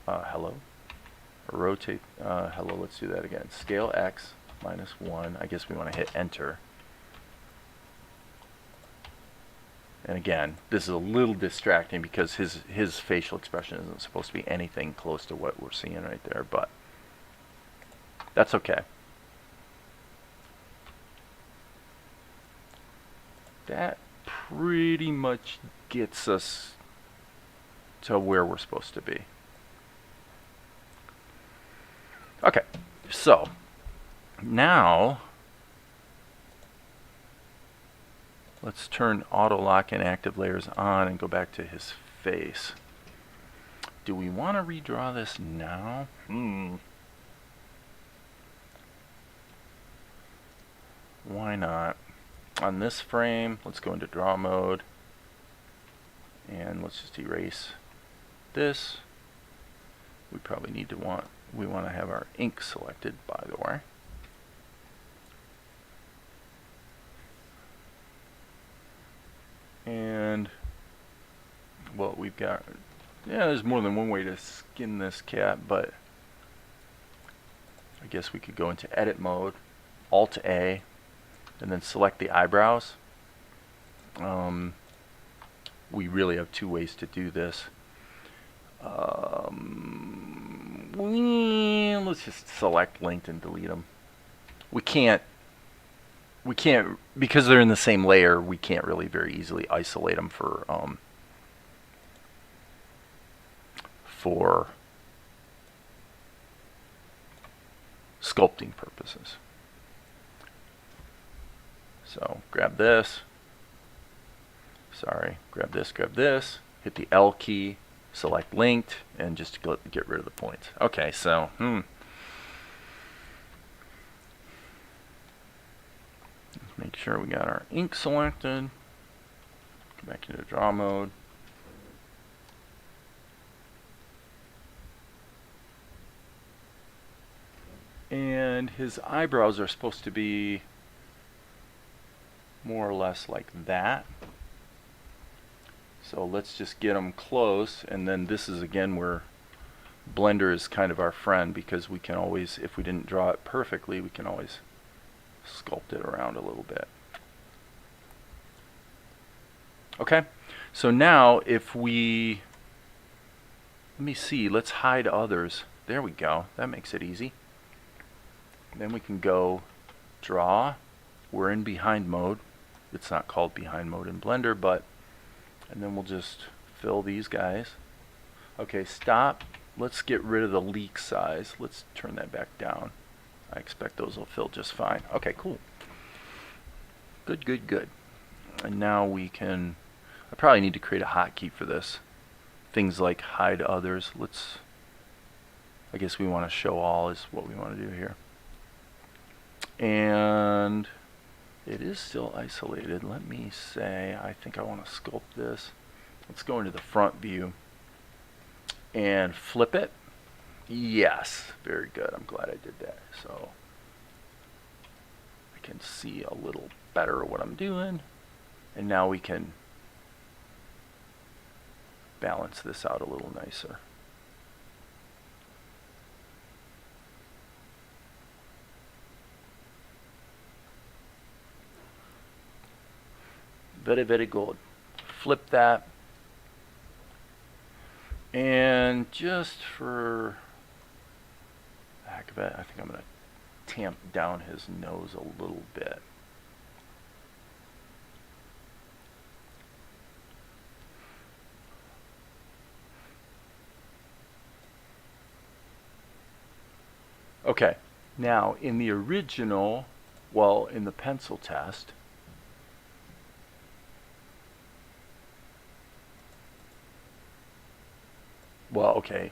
Hello. Rotate. Hello. Let's do that again. Scale X -1. I guess we want to hit enter. And again, this is a little distracting because his facial expression isn't supposed to be anything close to what we're seeing right there, but that's okay. That pretty much gets us to where we're supposed to be. Okay, so now let's turn auto lock and active layers on and go back to his face. Do we want to redraw this now? Why not? On this frame, let's go into draw mode and let's just erase this. We probably need to want to have our ink selected, by the way. And well, we've got, yeah, there's more than one way to skin this cat, but I guess we could go into edit mode, Alt A, and then select the eyebrows. We really have two ways to do this. Let's just select linked and delete them. We can't, because they're in the same layer, we can't really very easily isolate them for sculpting purposes. So grab this, grab this, hit the L key, select linked, and just get rid of the points. Okay, so let's make sure we got our ink selected. Go back into draw mode. And his eyebrows are supposed to be more or less like that. So let's just get them close, and then this is again where Blender is kind of our friend, because we can always, if we didn't draw it perfectly, we can always sculpt it around a little bit. Okay, so now if we, let me see, let's hide others. There we go, that makes it easy. Then we can go draw, we're in behind mode. It's not called behind mode in Blender, but, and then we'll just fill these guys. Okay, stop. Let's get rid of the leak size. Let's turn that back down. I expect those will fill just fine. Okay, cool. Good, good, good. And now we can, I probably need to create a hotkey for this. Things like hide others. Let's, I guess we want to show all is what we want to do here. And it is still isolated. Let me say, I think I want to sculpt this. Let's go into the front view and flip it. Yes, very good. I'm glad I did that. So I can see a little better what I'm doing. And now we can balance this out a little nicer. Very, very good. Flip that. And just for the heck of it, I think I'm going to tamp down his nose a little bit. Okay, now in the original, well, in the pencil test, well, okay,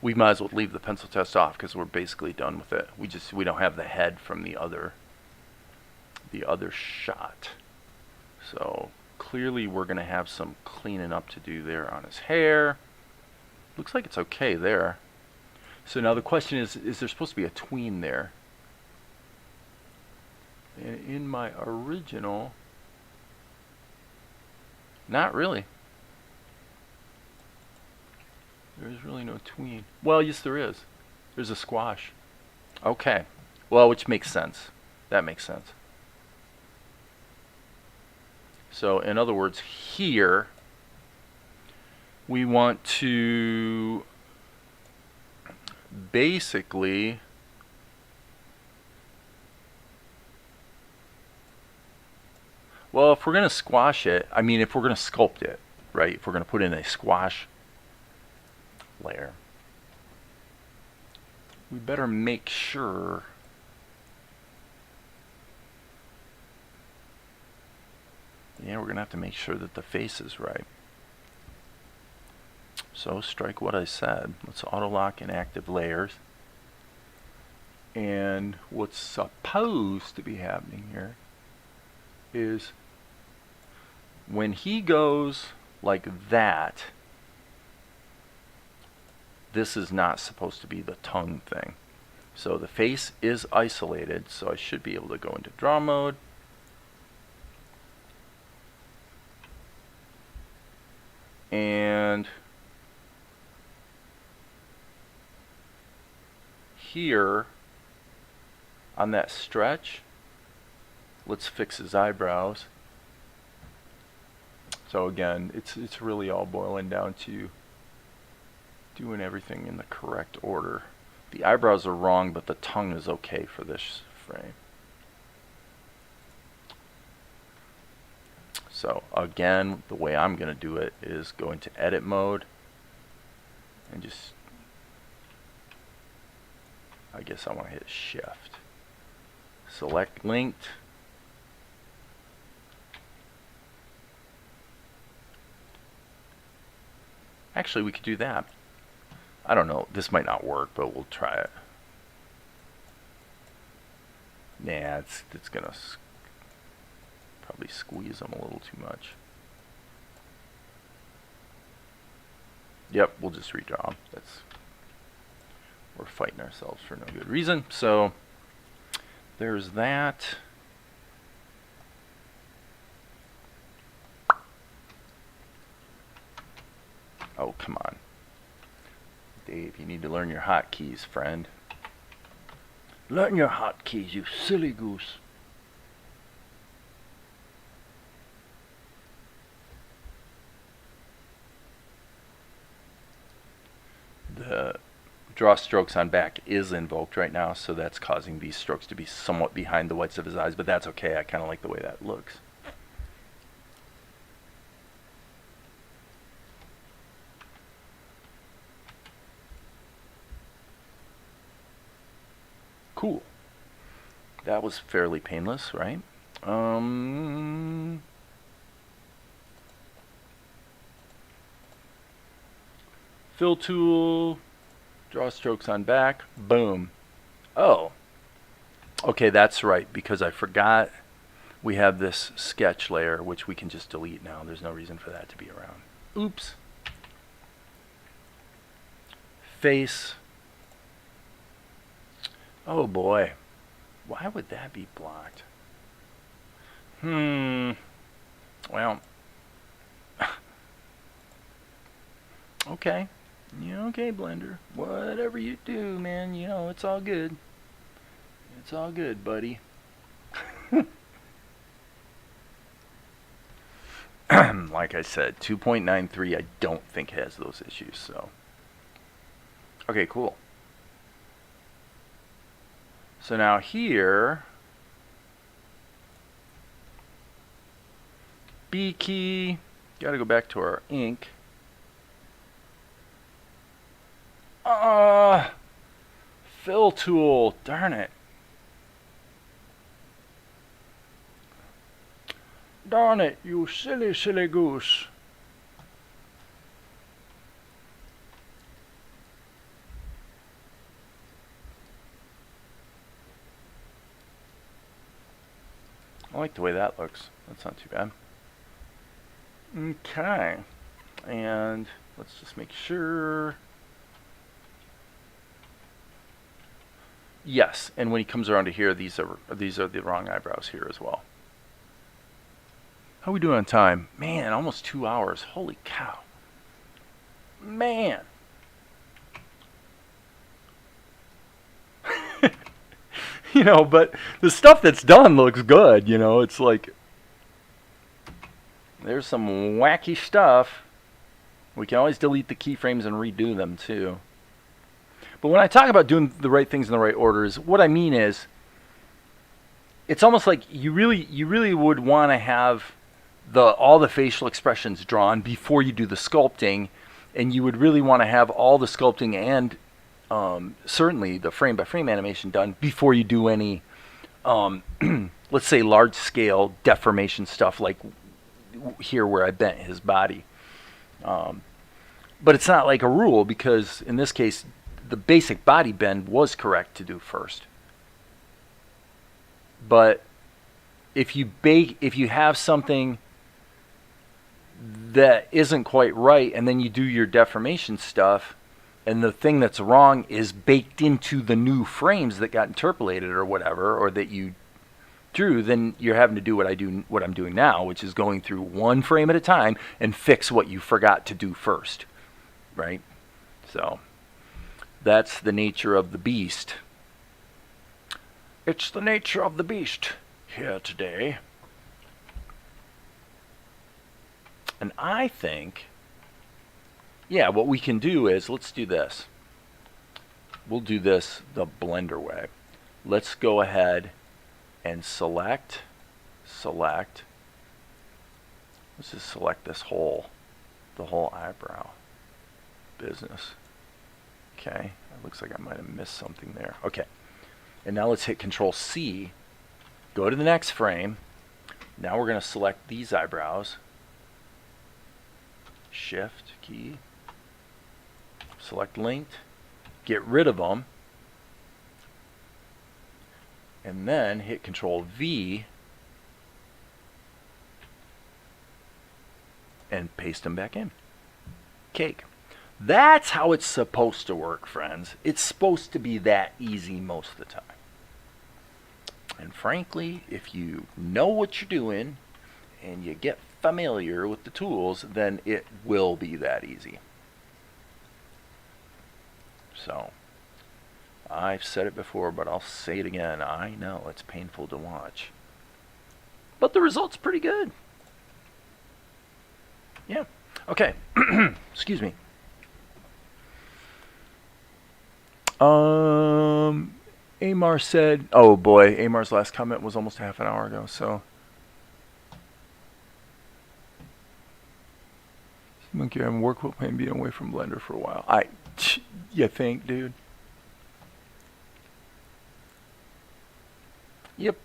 we might as well leave the pencil test off because we're basically done with it. We don't have the head from the other shot. So clearly we're going to have some cleaning up to do there on his hair. Looks like it's okay there. So now the question is there supposed to be a tween there? And in my original, not really. There's really no tween. Well, yes there is. There's a squash. Okay. Well, which makes sense. That makes sense. So in other words, here we want to basically well, if we're going to squash it, I mean, if we're going to sculpt it, right? If we're going to put in a squash layer, we better make sure we're going to have to make sure that the face is right. So strike what I said. Let's auto lock inactive layers. And what's supposed to be happening here is when he goes like that, this is not supposed to be the tongue thing. So the face is isolated, so I should be able to go into draw mode. And here on that stretch, let's fix his eyebrows. So again, it's really all boiling down to doing everything in the correct order. The eyebrows are wrong, but the tongue is okay for this frame. So again, the way I'm going to do it is go into edit mode and just, I guess I want to hit shift. Select linked. Actually, we could do that. I don't know. This might not work, but we'll try it. Nah, it's going to probably squeeze them a little too much. Yep, we'll just redraw them. We're fighting ourselves for no good reason. So there's that. Oh, come on. Dave, you need to learn your hotkeys, friend. Learn your hotkeys, you silly goose. The draw strokes on back is invoked right now, so that's causing these strokes to be somewhat behind the whites of his eyes, but that's okay. I kind of like the way that looks. Cool. That was fairly painless, right? Fill tool, draw strokes on back, boom. Oh, okay, that's right, because I forgot we have this sketch layer, which we can just delete now. There's no reason for that to be around. Oops. Face. Oh boy, why would that be blocked? Well, okay. Yeah, okay, Blender. Whatever you do, man, you know, it's all good. It's all good, buddy. Like I said, 2.93 I don't think has those issues, so. Okay, cool. So now here, B key, got to go back to our ink. Fill tool, darn it. Darn it, you silly, silly goose. I like the way that looks. That's not too bad. Okay. And let's just make sure. Yes, and when he comes around to here, these are the wrong eyebrows here as well. How we doing on time? Man, almost 2 hours. Holy cow. Man. You know, but the stuff that's done looks good, you know. It's like, There's some wacky stuff. We can always delete the keyframes and redo them too. But when I talk about doing the right things in the right orders, what I mean is, it's almost like you really would want to have all the facial expressions drawn before you do the sculpting, and you would really want to have all the sculpting and certainly the frame by frame animation done before you do any, let's say, large scale deformation stuff like here where I bent his body. But it's not like a rule, because in this case, the basic body bend was correct to do first. But if you have something that isn't quite right, and then you do your deformation stuff, and the thing that's wrong is baked into the new frames that got interpolated or whatever, or that you drew, then you're having to do what I'm doing now, which is going through one frame at a time and fix what you forgot to do first, right? So that's the nature of the beast. It's the nature of the beast here today. And I think, yeah, what we can do is, let's do this. We'll do this the Blender way. Let's go ahead and select. Let's just select the whole eyebrow business. Okay, it looks like I might have missed something there. Okay, and now let's hit Control C, go to the next frame. Now we're going to select these eyebrows. Shift key, select linked, get rid of them, and then hit Control V and paste them back in. Cake. That's how it's supposed to work, friends. It's supposed to be that easy most of the time. And frankly, if you know what you're doing and you get familiar with the tools, then it will be that easy. So, I've said it before, but I'll say it again. I know it's painful to watch, but the result's pretty good. Yeah. Okay. Excuse me. Amar said, oh boy, Amar's last comment was almost half an hour ago, so. Monkey, I'm work with plan being away from Blender for a while. You think, dude? Yep.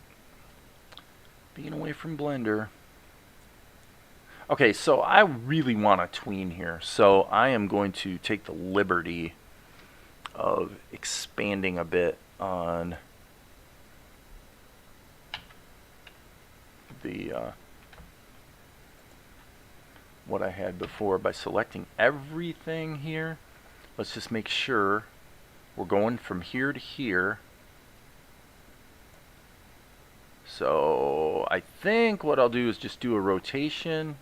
Being away from Blender. Okay, so I really want to tween here, so I am going to take the liberty of expanding a bit on the what I had before by selecting everything here. Let's just make sure we're going from here to here. So I think what I'll do is just do a rotation.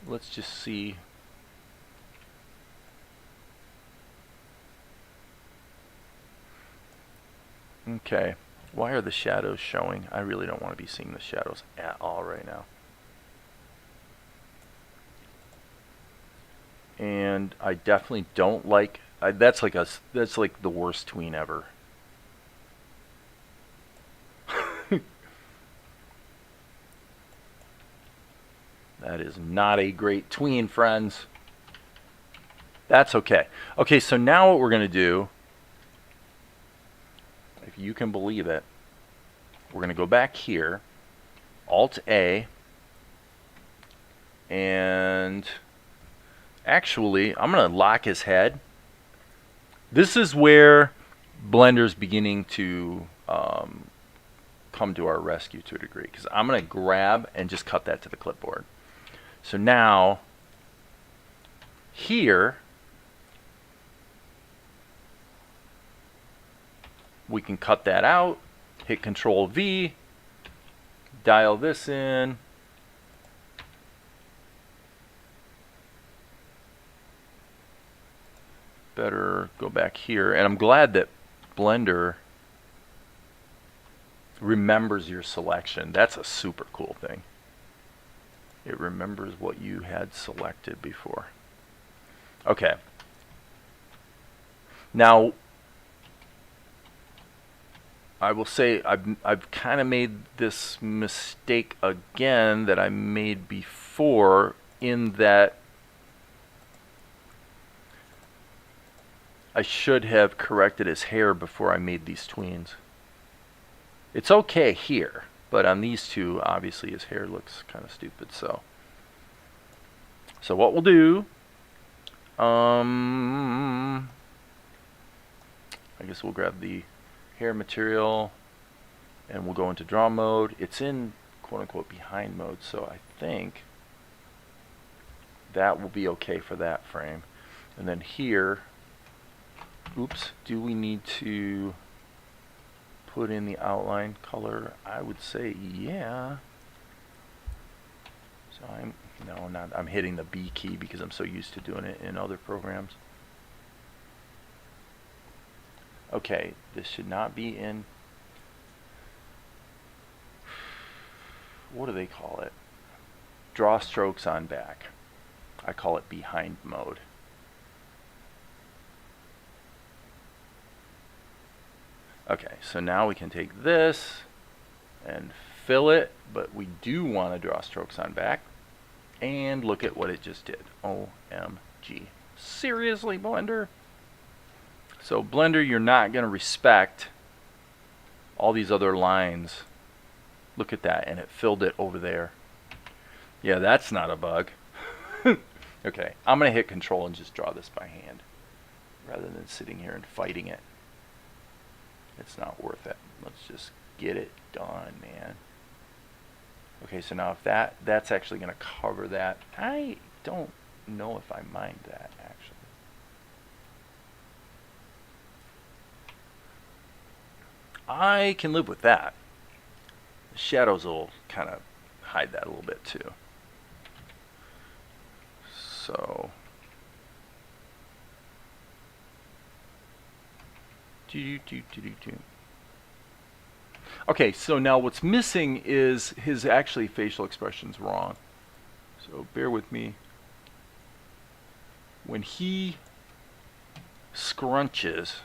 Let's just see. Okay, why are the shadows showing? I really don't want to be seeing the shadows at all right now. And I definitely don't like, that's like the worst tween ever. That is not a great tween, friends. That's okay. Okay, so now what we're going to do, if you can believe it, we're going to go back here, Alt-A, and actually, I'm going to lock his head. This is where Blender's beginning to come to our rescue to a degree, because I'm going to grab and just cut that to the clipboard. So now, here, we can cut that out, hit Control V, dial this in, better go back here, and I'm glad that Blender remembers your selection. That's a super cool thing. It remembers what you had selected before. Okay. Now, I will say I've kind of made this mistake again that I made before, in that I should have corrected his hair before I made these tweens. It's okay here, but on these two, obviously his hair looks kind of stupid. So what we'll do, I guess we'll grab the hair material and we'll go into draw mode. It's in quote unquote behind mode, so I think that will be okay for that frame. And then here, oops, do we need to put in the outline color? I would say yeah. So I'm hitting the B key because I'm so used to doing it in other programs. Okay, this should not be in, what do they call it? Draw strokes on back. I call it behind mode. Okay, so now we can take this and fill it, but we do want to draw strokes on back. And look at what it just did. OMG. Seriously, Blender? So Blender, you're not going to respect all these other lines. Look at that, and it filled it over there. Yeah, that's not a bug. Okay, I'm going to hit Control and just draw this by hand, rather than sitting here and fighting it. It's not worth it. Let's just get it done, man. Okay, so now if that's actually going to cover that. I don't know if I mind that, actually. I can live with that. The shadows will kind of hide that a little bit too. So okay, so now what's missing is his actually facial expression's wrong. So bear with me. When he scrunches,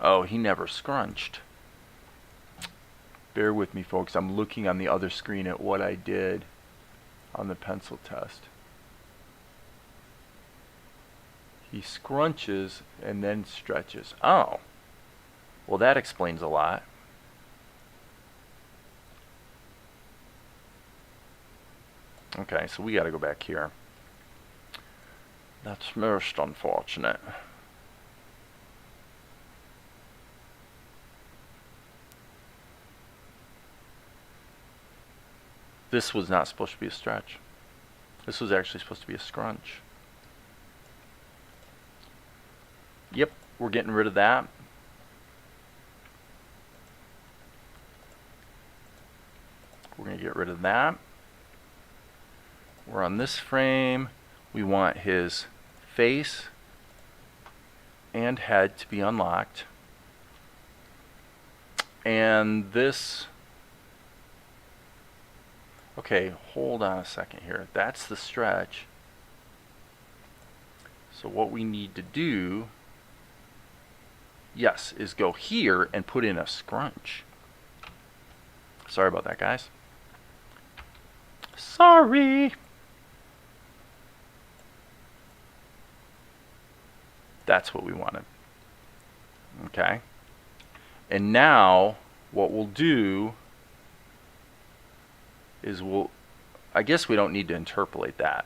oh, he never scrunched. Bear with me, folks. I'm looking on the other screen at what I did on the pencil test. He scrunches and then stretches. Oh, well, that explains a lot. Okay, so we got to go back here. That's most unfortunate. This was not supposed to be a stretch. This was actually supposed to be a scrunch. Yep, we're getting rid of that. We're going to get rid of that. We're on this frame. We want his face and head to be unlocked. And this... Okay, hold on a second here. That's the stretch. So what we need to do, yes, is go here and put in a scrunch. Sorry about that, guys. Sorry. That's what we wanted. Okay. And now what we'll do is I guess we don't need to interpolate that.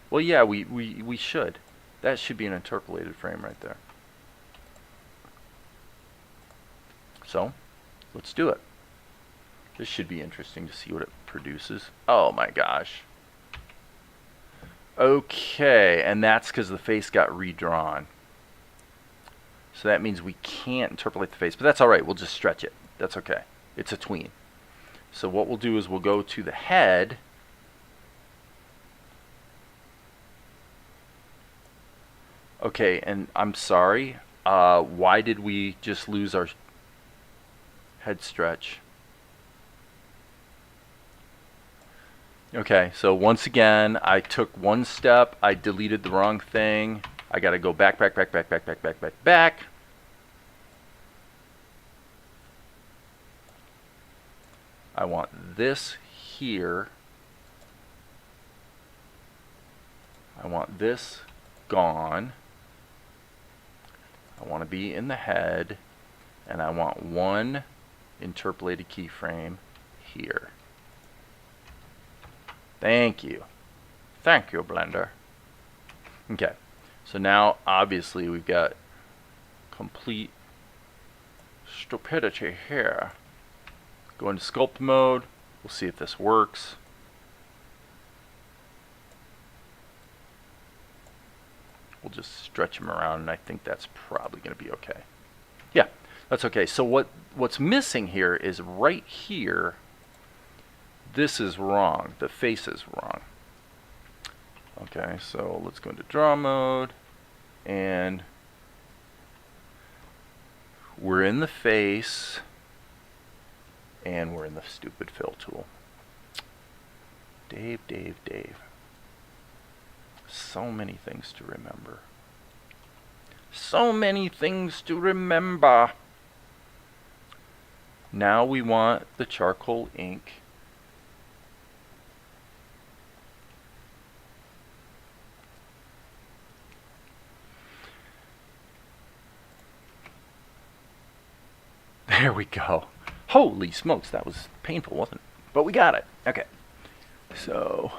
Well, yeah, we should. That should be an interpolated frame right there. So, let's do it. This should be interesting to see what it produces. Oh my gosh. Okay, and that's because the face got redrawn. So that means we can't interpolate the face, but that's alright, we'll just stretch it. That's okay. It's a tween. So what we'll do is we'll go to the head. Okay, and I'm sorry. Why did we just lose our head stretch? Okay, so once again, I took one step. I deleted the wrong thing. I got to go back. I want this here. I want this gone. I want to be in the head, and I want one interpolated keyframe here. Thank you. Thank you, Blender. Okay, so now obviously we've got complete stupidity here. Go into Sculpt Mode. We'll see if this works. We'll just stretch him around, and I think that's probably going to be okay. Yeah, that's okay. So what's missing here is right here. This is wrong. The face is wrong. Okay, so let's go into Draw Mode, and we're in the face, and we're in the stupid fill tool. Dave. So many things to remember. So many things to remember. Now we want the charcoal ink. There we go. Holy smokes, that was painful, wasn't it? But we got it. Okay. So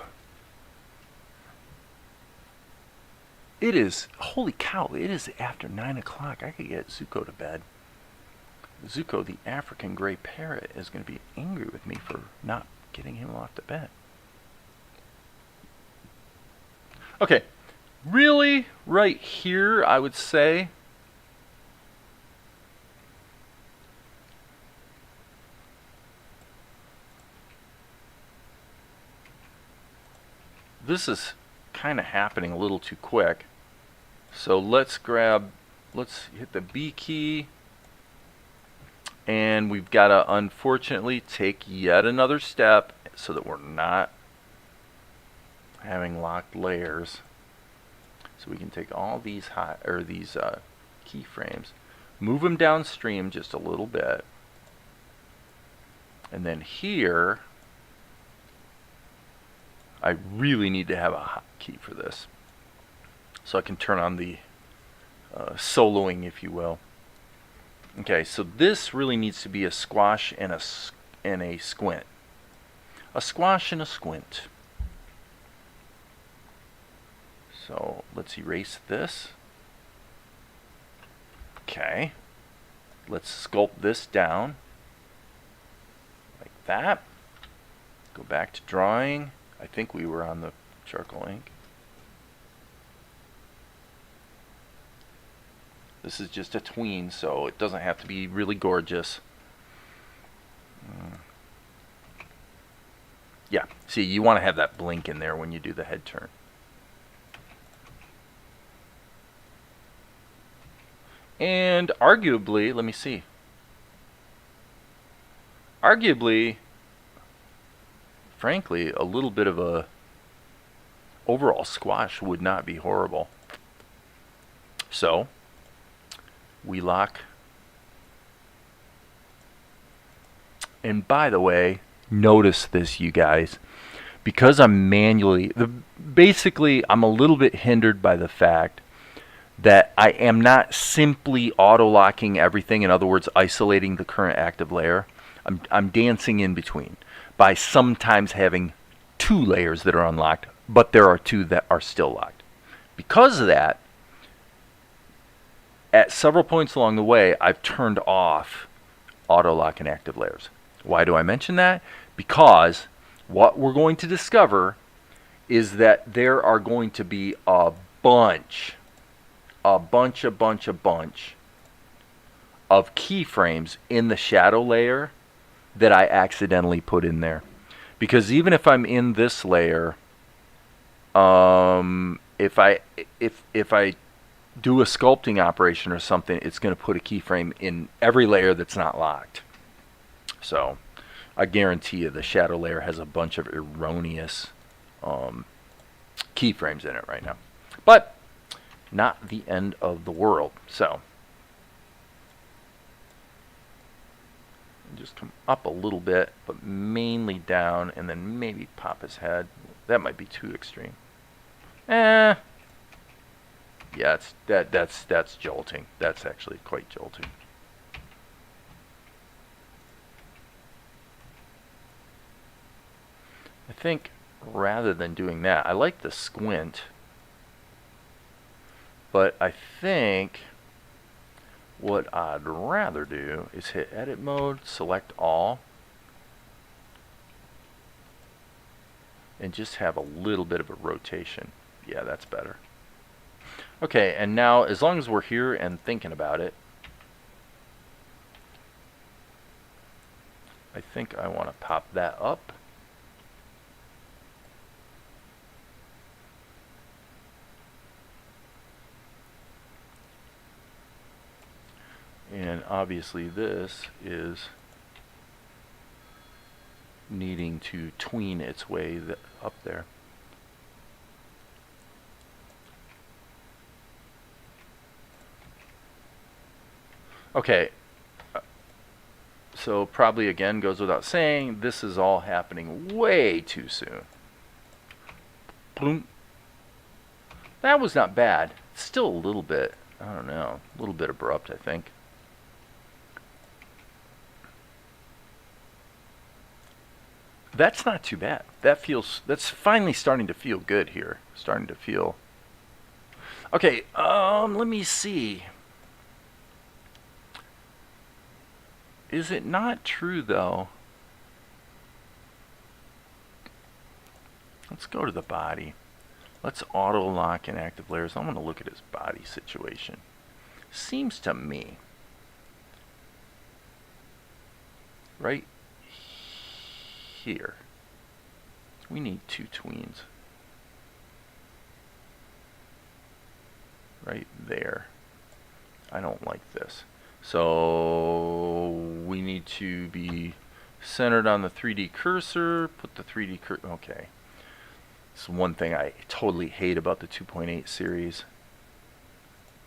it is, holy cow, it is after 9 o'clock. I could get Zuko to bed. Zuko, the African gray parrot, is going to be angry with me for not getting him off to bed. Okay, really, right here, I would say, this is kind of happening a little too quick. So let's hit the B key, and we've got to unfortunately take yet another step so that we're not having locked layers. So we can take all these keyframes, move them downstream just a little bit, and then here I really need to have a hotkey for this, so I can turn on the soloing, if you will. Okay, so this really needs to be a squash and a squint. A squash and a squint. So let's erase this. Okay. Let's sculpt this down like that. Go back to drawing. I think we were on the charcoal ink. This is just a tween, so it doesn't have to be really gorgeous. Yeah, see, you want to have that blink in there when you do the head turn. And arguably, let me see. Arguably, frankly, a little bit of a overall squash would not be horrible. So we lock. And by the way, notice this, you guys, because I'm manually, basically I'm a little bit hindered by the fact that I am not simply auto-locking everything, in other words, isolating the current active layer. I'm dancing in between by sometimes having 2 layers that are unlocked, but there are 2 that are still locked. Because of that, at several points along the way, I've turned off auto-lock and active layers. Why do I mention that? Because what we're going to discover is that there are going to be a bunch of keyframes in the shadow layer that I accidentally put in there. Because even if I'm in this layer, if I do a sculpting operation or something, it's going to put a keyframe in every layer that's not locked. So I guarantee you the shadow layer has a bunch of erroneous keyframes in it right now. But not the end of the world. So just come up a little bit, but mainly down, and then maybe pop his head. That might be too extreme. Yeah, that's jolting. That's actually quite jolting. I think rather than doing that, I like the squint, but I think what I'd rather do is hit edit mode, select all, and just have a little bit of a rotation. Yeah, that's better. Okay, and now as long as we're here and thinking about it, I think I want to pop that up. And obviously this is needing to tween its way up there. Okay, so probably again goes without saying, this is all happening way too soon. Bloom. That was not bad. Still a little bit, I don't know, a little bit abrupt, I think. That's not too bad. That's finally starting to feel good here. Starting to feel. Okay, let me see. Is it not true though? Let's go to the body. Let's auto lock in active layers. I want to look at his body situation. Seems to me right here we need two tweens right there. I don't like this, so we need to be centered on the 3D cursor. Put the 3D cursor. Okay, it's one thing I totally hate about the 2.8 series.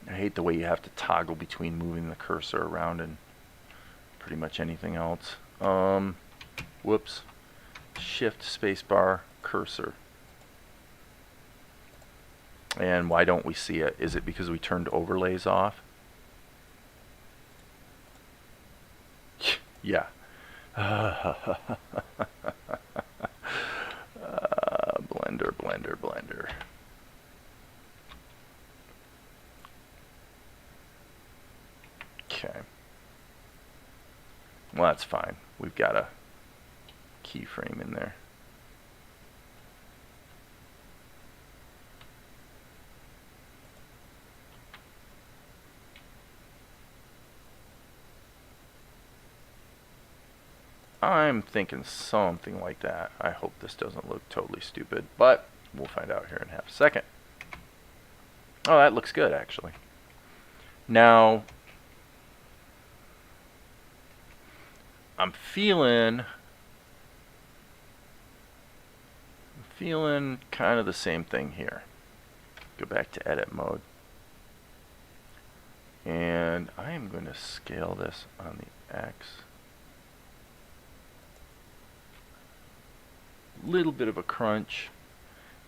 I hate the way you have to toggle between moving the cursor around and pretty much anything else. Whoops. Shift spacebar cursor. And why don't we see it? Is it because we turned overlays off? Yeah. Blender. Okay. Well, that's fine. We've got a keyframe in there. I'm thinking something like that. I hope this doesn't look totally stupid, but we'll find out here in half a second. Oh, that looks good actually. Now, I'm feeling kind of the same thing here. Go back to edit mode. And I am going to scale this on the X. Little bit of a crunch.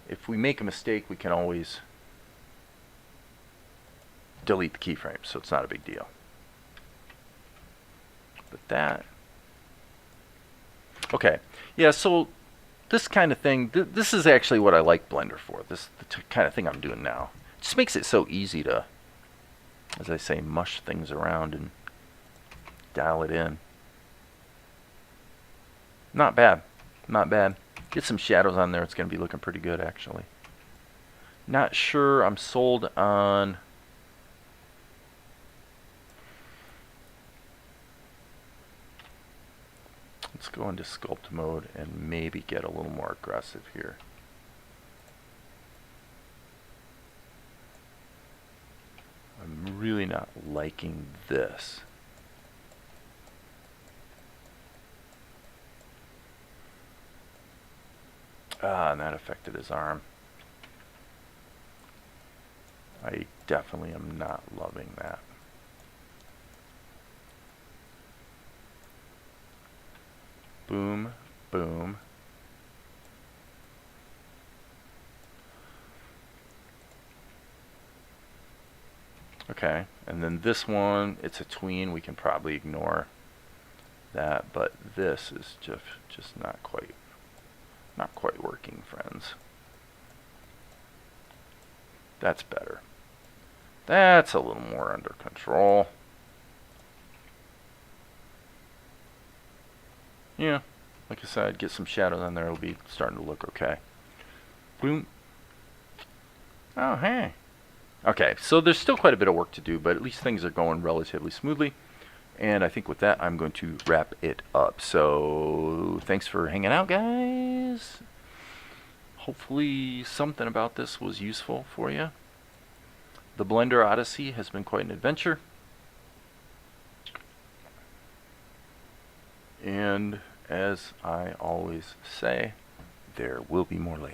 If we make a mistake, we can always delete the keyframe, so it's not a big deal. But that. Okay. Yeah, so this kind of thing, this is actually what I like Blender for. This the kind of thing I'm doing now. It just makes it so easy to, as I say, mush things around and dial it in. Not bad. Not bad. Get some shadows on there. It's going to be looking pretty good, actually. Not sure I'm sold on let's go into Sculpt Mode and maybe get a little more aggressive here. I'm really not liking this. And that affected his arm. I definitely am not loving that. Boom, boom. Okay, and then this one, it's a tween. We can probably ignore that, but this is just not quite working, friends. That's better. That's a little more under control. Yeah, like I said, get some shadows on there. It'll be starting to look okay. Boom. Oh, hey. Okay, so there's still quite a bit of work to do, but at least things are going relatively smoothly. And I think with that, I'm going to wrap it up. So thanks for hanging out, guys. Hopefully something about this was useful for you. The Blender Odyssey has been quite an adventure. And as I always say, there will be more later.